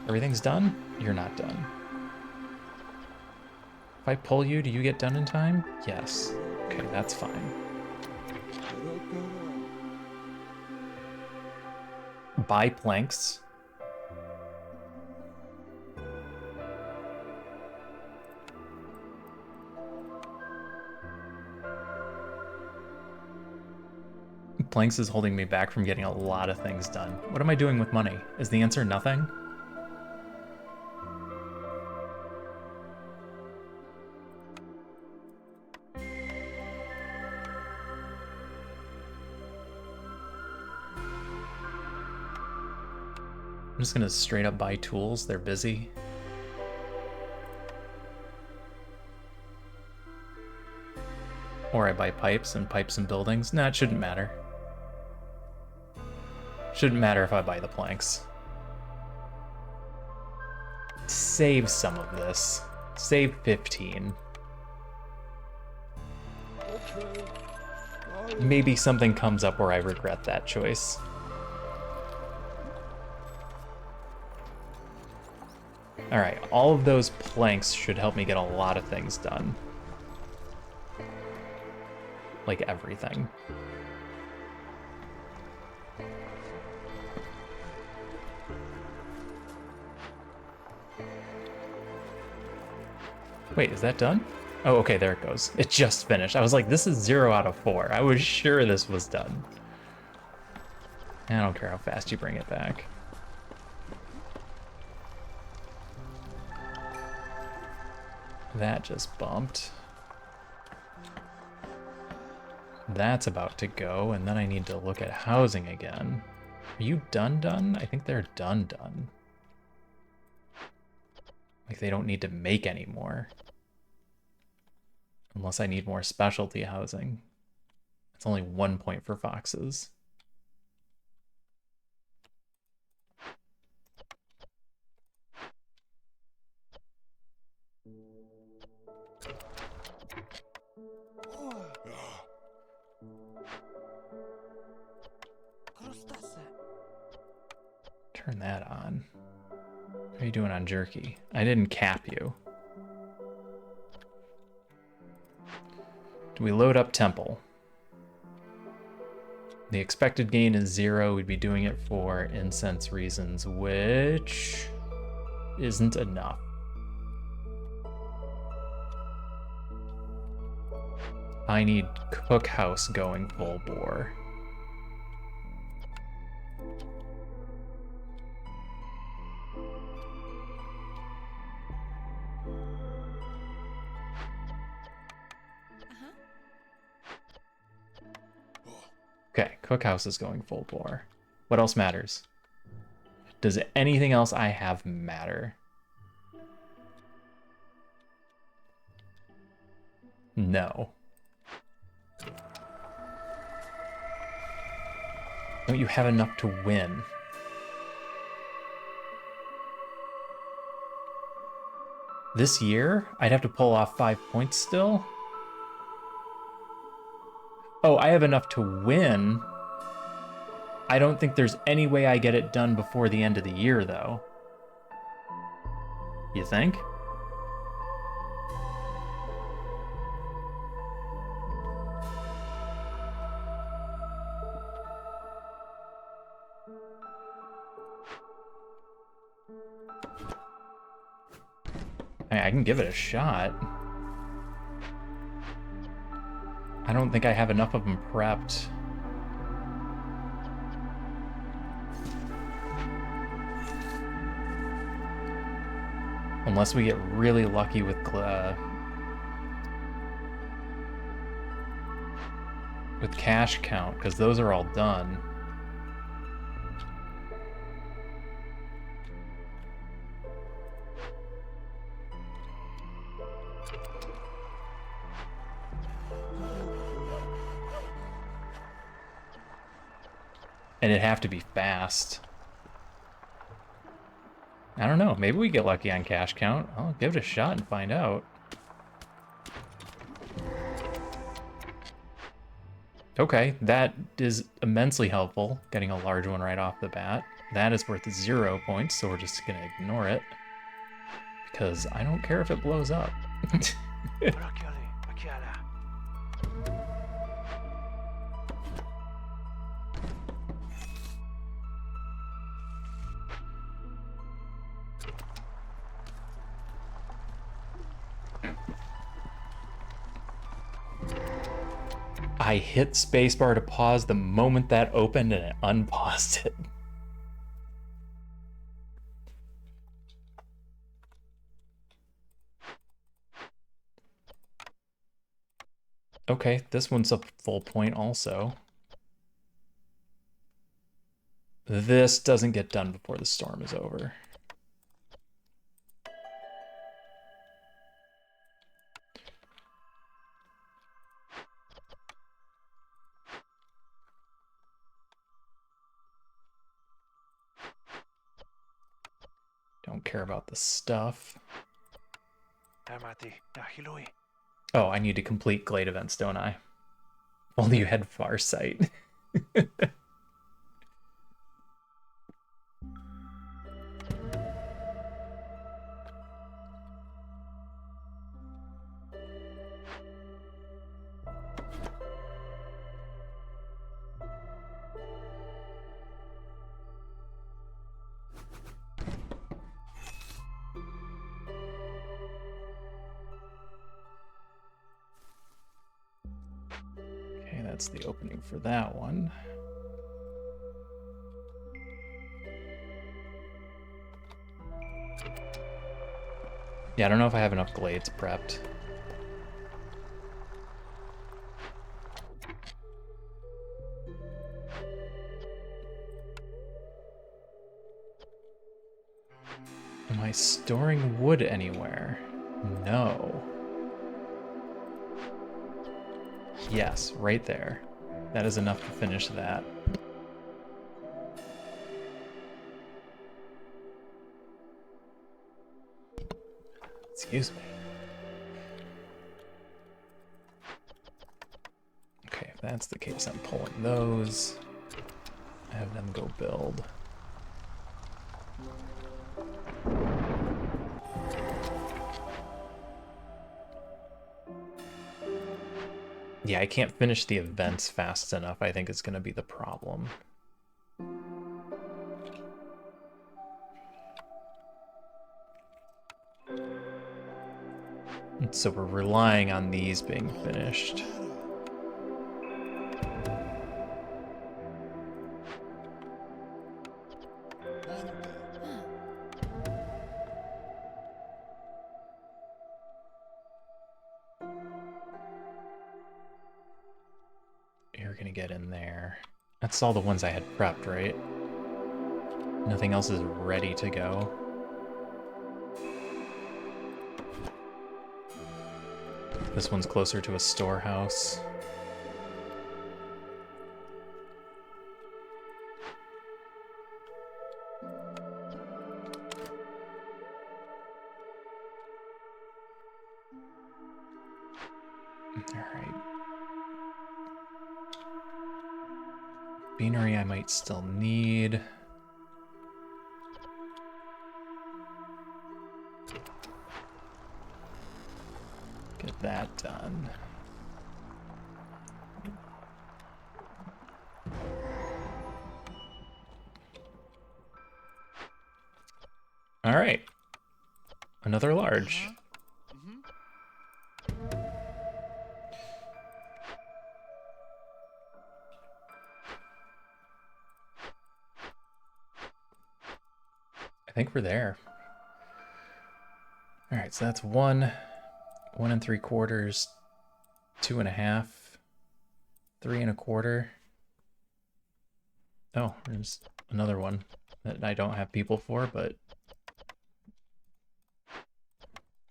Everything's done? You're not done. If I pull you, do you get done in time? Yes. Okay, that's fine. Buy planks. Planks is holding me back from getting a lot of things done. What am I doing with money? Is the answer nothing? I'm just gonna straight up buy tools, they're busy. Or I buy pipes and buildings. Nah, it shouldn't matter. Shouldn't matter if I buy the planks. Save some of this. Save 15. Maybe something comes up where I regret that choice. Alright, all of those planks should help me get a lot of things done. Like everything. Wait, is that done? Oh, okay, there it goes. It just finished. I was like, this is 0 out of 4. I was sure this was done. I don't care how fast you bring it back. That just bumped. That's about to go, and then I need to look at housing again. Are you done? I think they're done. Like they don't need to make any more. Unless I need more specialty housing. It's only 1 point for foxes. Turn that on. What are you doing on jerky? I didn't cap you. Do we load up temple? The expected gain is 0. We'd be doing it for incense reasons, which isn't enough. I need cookhouse going full bore. Okay, cookhouse is going full bore. What else matters? Does anything else I have matter? No. Don't you have enough to win? This year, I'd have to pull off 5 points still? Oh, I have enough to win. I don't think there's any way I get it done before the end of the year, though. You think? I can give it a shot. I don't think I have enough of them prepped. Unless we get really lucky with cash count, because those are all done. And it'd have to be fast. I don't know. Maybe we get lucky on cash count. I'll give it a shot and find out. Okay, that is immensely helpful, getting a large one right off the bat. That is worth 0 points, so we're just gonna ignore it. Because I don't care if it blows up. I hit spacebar to pause the moment that opened and it unpaused it. Okay, this one's a full point also. This doesn't get done before the storm is over. Don't care about the stuff. Oh, I need to complete Glade events, don't I? Only you had Farsight. That's the opening for that one. Yeah, I don't know if I have enough glades prepped. Am I storing wood anywhere? No. Yes, right there. That is enough to finish that. Excuse me. Okay, if that's the case, I'm pulling those. Have them go build. Yeah, I can't finish the events fast enough. I think it's going to be the problem. And so we're relying on these being finished. You're gonna get in there. That's all the ones I had prepped, right? Nothing else is ready to go. This one's closer to a storehouse. Alright. Beanery I might still need. Get that done. All right. Another large. think we're there. All right, so that's 1 3/4, 2.5, 3 1/4. Oh, there's another one that I don't have people for, but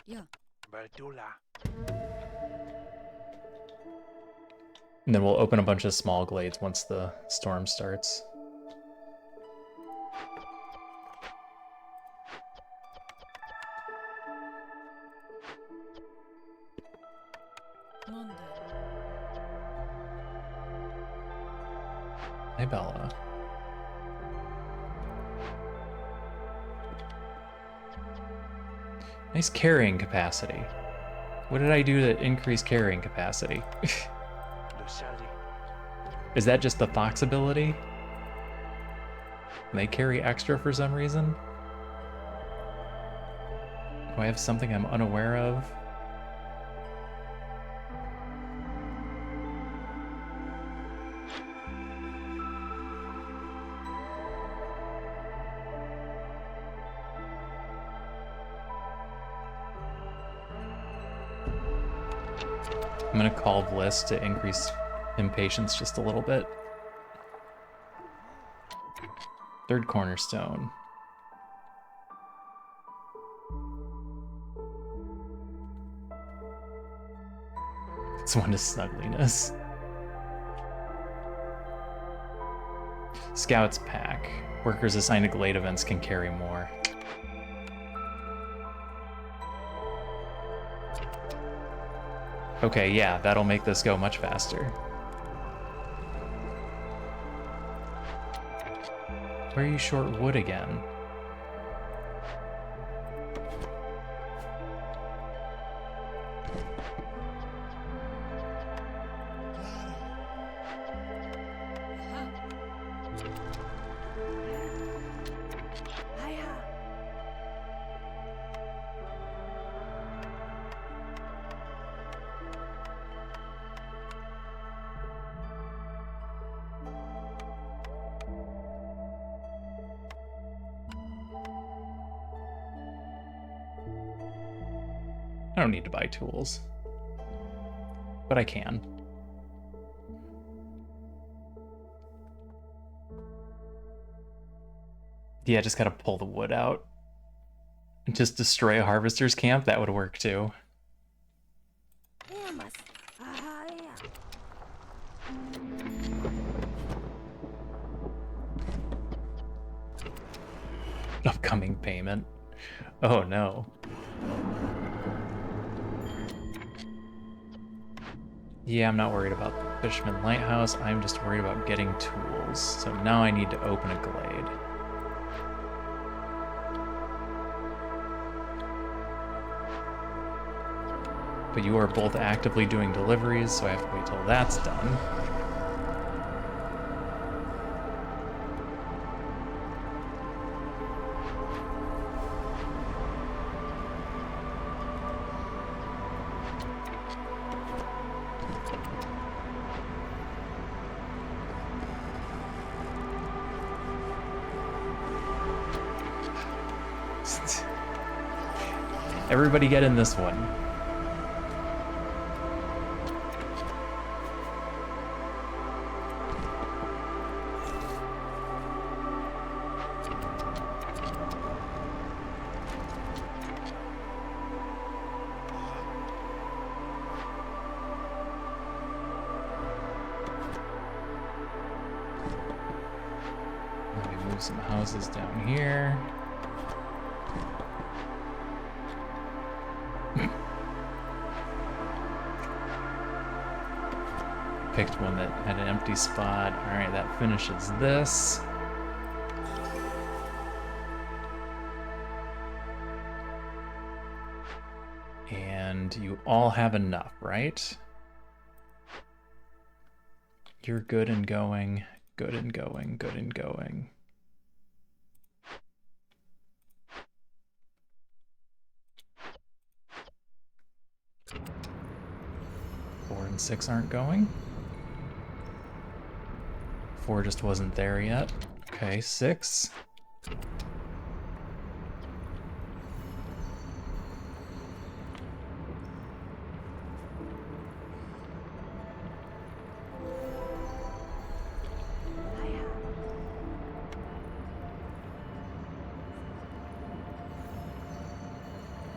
Yeah. and then we'll open a bunch of small glades once the storm starts. Monday. Hey, Bella. Nice carrying capacity. What did I do to increase carrying capacity? Is that just the Fox ability? They carry extra for some reason? Do I have something I'm unaware of? I'm gonna call Bliss to increase impatience just a little bit. Third cornerstone. It's one to snuggliness. Scouts pack. Workers assigned to glade events can carry more. Okay, yeah, that'll make this go much faster. Where are you short wood again? I don't need to buy tools, but I can. Yeah, just gotta pull the wood out. And just destroy a harvester's camp, that would work too. Upcoming payment. Oh no. Yeah, I'm not worried about the Fisherman Lighthouse, I'm just worried about getting tools. So now I need to open a glade. But you are both actively doing deliveries, so I have to wait till that's done. Everybody get in this one. Let me move some houses down here. Picked one that had an empty spot. All right, that finishes this. And you all have enough, right? You're good and going, good and going, good and going. Four and six aren't going. 4 just wasn't there yet. Okay, 6.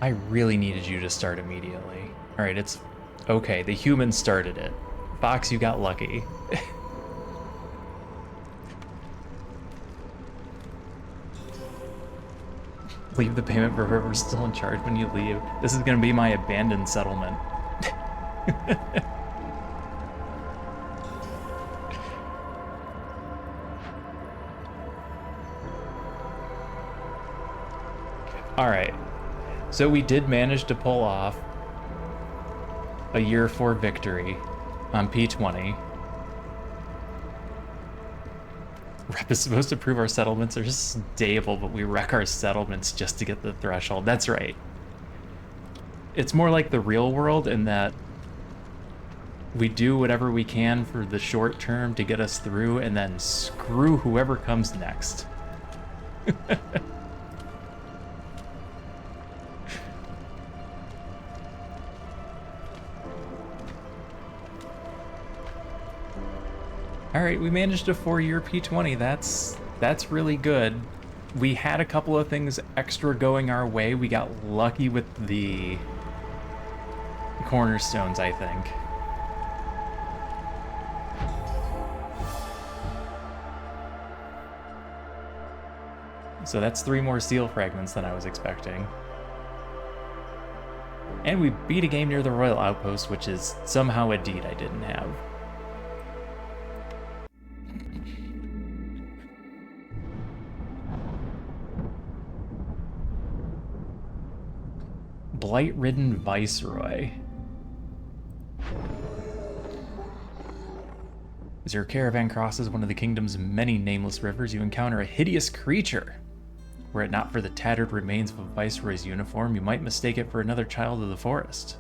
I really needed you to start immediately. All right, it's okay. The humans started it. Fox, you got lucky. Leave the payment for whoever's still in charge when you leave. This is gonna be my abandoned settlement. All right, so we did manage to pull off a year 4 victory on P20. Rep is supposed to prove our settlements are stable, but we wreck our settlements just to get the threshold. That's right. It's more like the real world in that we do whatever we can for the short term to get us through, and then screw whoever comes next. All right, we managed a 4-year P20. That's really good. We had a couple of things extra going our way. We got lucky with the cornerstones, I think. So that's 3 more seal fragments than I was expecting. And we beat a game near the Royal Outpost, which is somehow a deed I didn't have. Blight-ridden Viceroy. As your caravan crosses one of the kingdom's many nameless rivers, you encounter a hideous creature. Were it not for the tattered remains of a viceroy's uniform, you might mistake it for another child of the forest.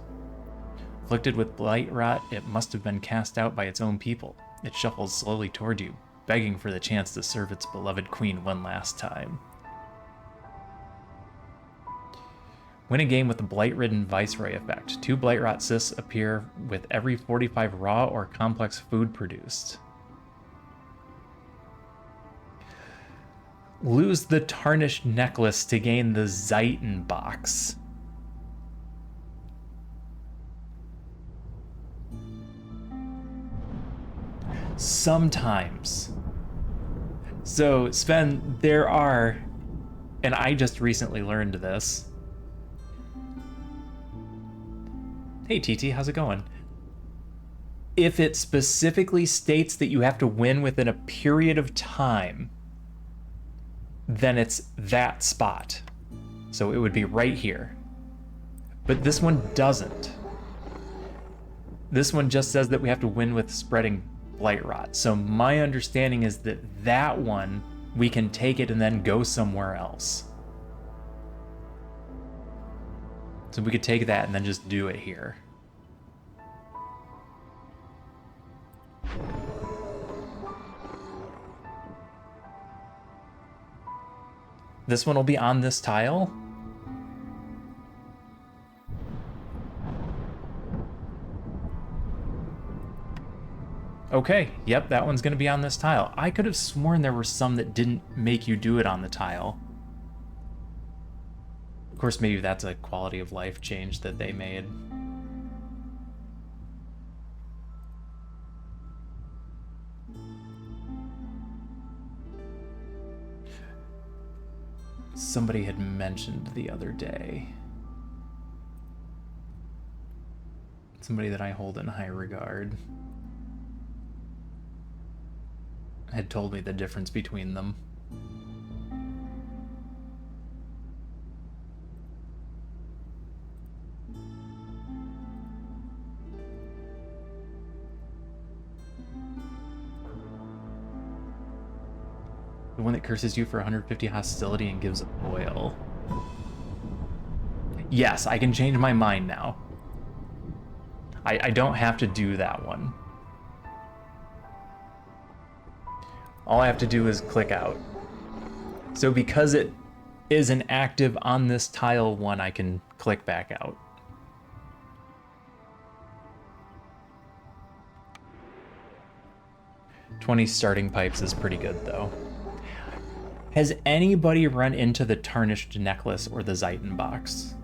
Afflicted with blight rot, it must have been cast out by its own people. It shuffles slowly toward you, begging for the chance to serve its beloved queen one last time. Win a game with the Blight-ridden Viceroy effect. 2 Blight Rot cysts appear with every 45 raw or complex food produced. Lose the Tarnished Necklace to gain the Zeiton box. Sometimes. So, Sven, there are, and I just recently learned this. Hey TT, how's it going? If it specifically states that you have to win within a period of time, then it's that spot. So it would be right here. But this one doesn't. This one just says that we have to win with spreading blight rot. So my understanding is that that one, we can take it and then go somewhere else. So we could take that and then just do it here. This one will be on this tile. Okay, yep, that one's gonna be on this tile. I could have sworn there were some that didn't make you do it on the tile. Of course, maybe that's a quality of life change that they made. Somebody had mentioned the other day. Somebody that I hold in high regard had told me the difference between them. The one that curses you for 150 hostility and gives oil. Yes, I can change my mind now. I don't have to do that one. All I have to do is click out. So because it is an active on this tile one, I can click back out. "20 starting pipes" is pretty good though. Has anybody run into the Tarnished Necklace or the Zeiton box?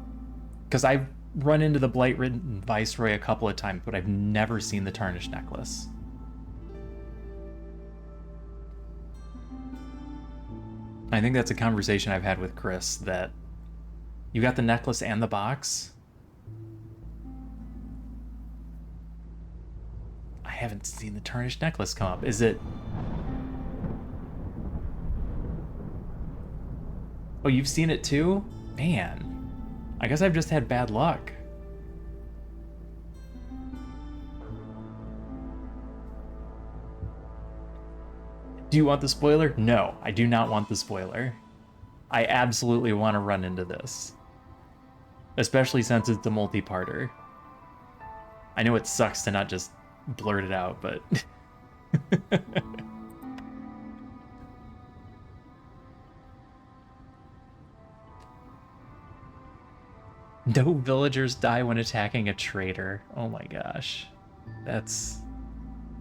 Because I've run into the Blight-ridden Viceroy a couple of times, but I've never seen the Tarnished Necklace. I think that's a conversation I've had with Chris, that you got the necklace and the box? I haven't seen the Tarnished Necklace come up. Is it... Oh, you've seen it too? Man. I guess I've just had bad luck. Do you want the spoiler? No, I do not want the spoiler. I absolutely want to run into this. Especially since it's a multi-parter. I know it sucks to not just blurt it out, but... No villagers die when attacking a traitor. Oh my gosh. That's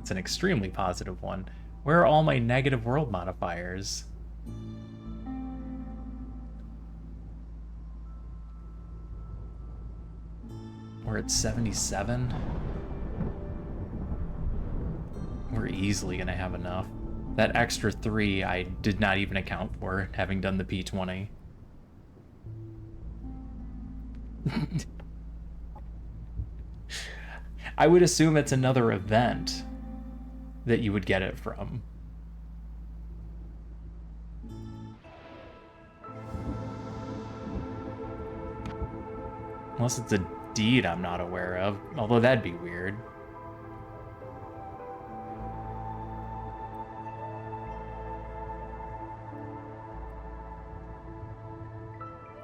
an extremely positive one. Where are all my negative world modifiers? We're at 77. We're easily gonna have enough. That extra 3 I did not even account for, having done the P20. I would assume it's another event that you would get it from. Unless it's a deed I'm not aware of, although that'd be weird.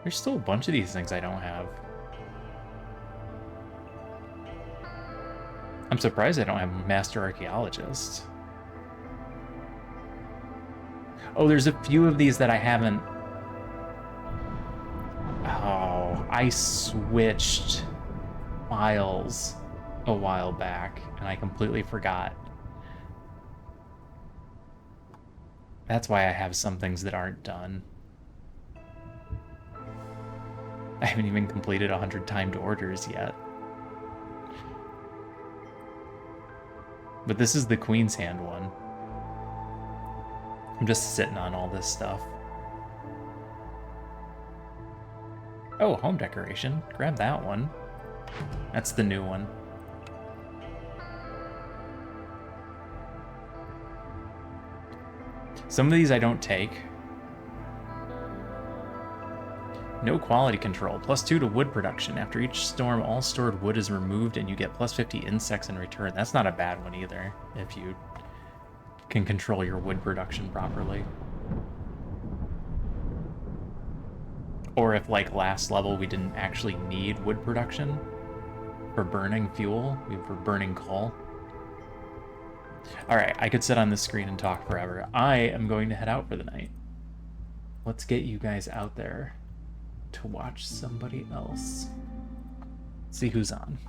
There's still a bunch of these things I don't have. I'm surprised I don't have Master Archaeologist. Oh, there's a few of these that I haven't... Oh, I switched files a while back, and I completely forgot. That's why I have some things that aren't done. I haven't even completed 100 timed orders yet. But this is the Queen's Hand one. I'm just sitting on all this stuff. Oh, home decoration. Grab that one. That's the new one. Some of these I don't take. No quality control. +2 to wood production. After each storm, all stored wood is removed and you get +50 insects in return. That's not a bad one either, if you can control your wood production properly. Or if, like last level, we didn't actually need wood production for burning fuel, we were burning coal. Alright, I could sit on this screen and talk forever. I am going to head out for the night. Let's get you guys out there to watch somebody else. See who's on.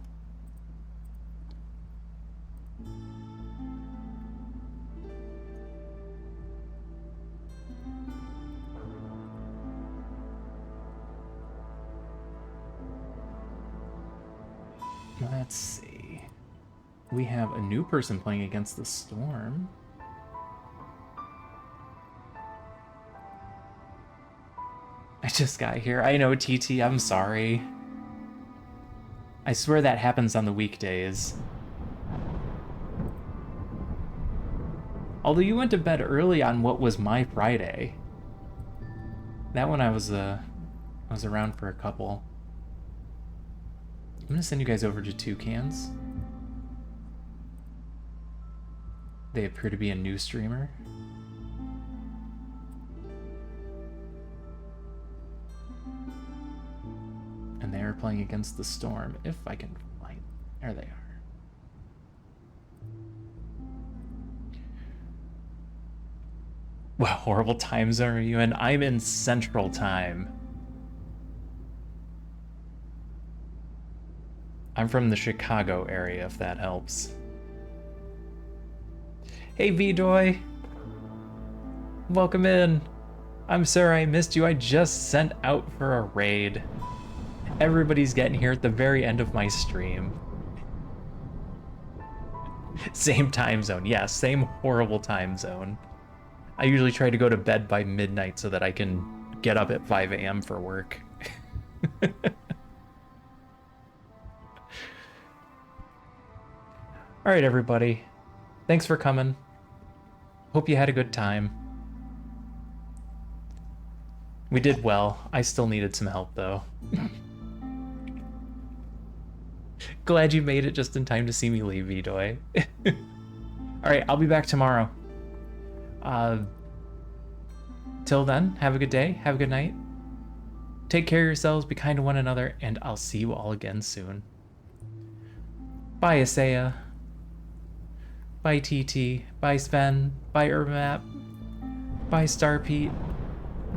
Let's see. We have a new person playing against the Storm. I just got here. I know, TT, I'm sorry. I swear that happens on the weekdays. Although you went to bed early on what was my Friday. That one I was around for a couple. I'm gonna send you guys over to Toucans. They appear to be a new streamer. And they are playing against the Storm, if I can find... There they are. What horrible time zone are you in? I'm in Central Time. I'm from the Chicago area, if that helps. Hey, V-Doy. Welcome in. I'm sorry I missed you. I just sent out for a raid. Everybody's getting here at the very end of my stream. Same time zone. Yeah, same horrible time zone. I usually try to go to bed by midnight so that I can get up at 5 a.m. for work. All right, everybody. Thanks for coming. Hope you had a good time. We did well. I still needed some help, though. Glad you made it just in time to see me leave, Vidoy. All right, I'll be back tomorrow. Till then, have a good day, have a good night. Take care of yourselves, be kind to one another, and I'll see you all again soon. Bye, Isaiah. Bye, TT. Bye, Sven. Bye, Urbamap. Bye, Starpete.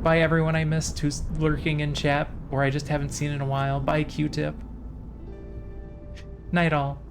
Bye, everyone I missed who's lurking in chat or I just haven't seen in a while. Bye, Q-Tip. Night all.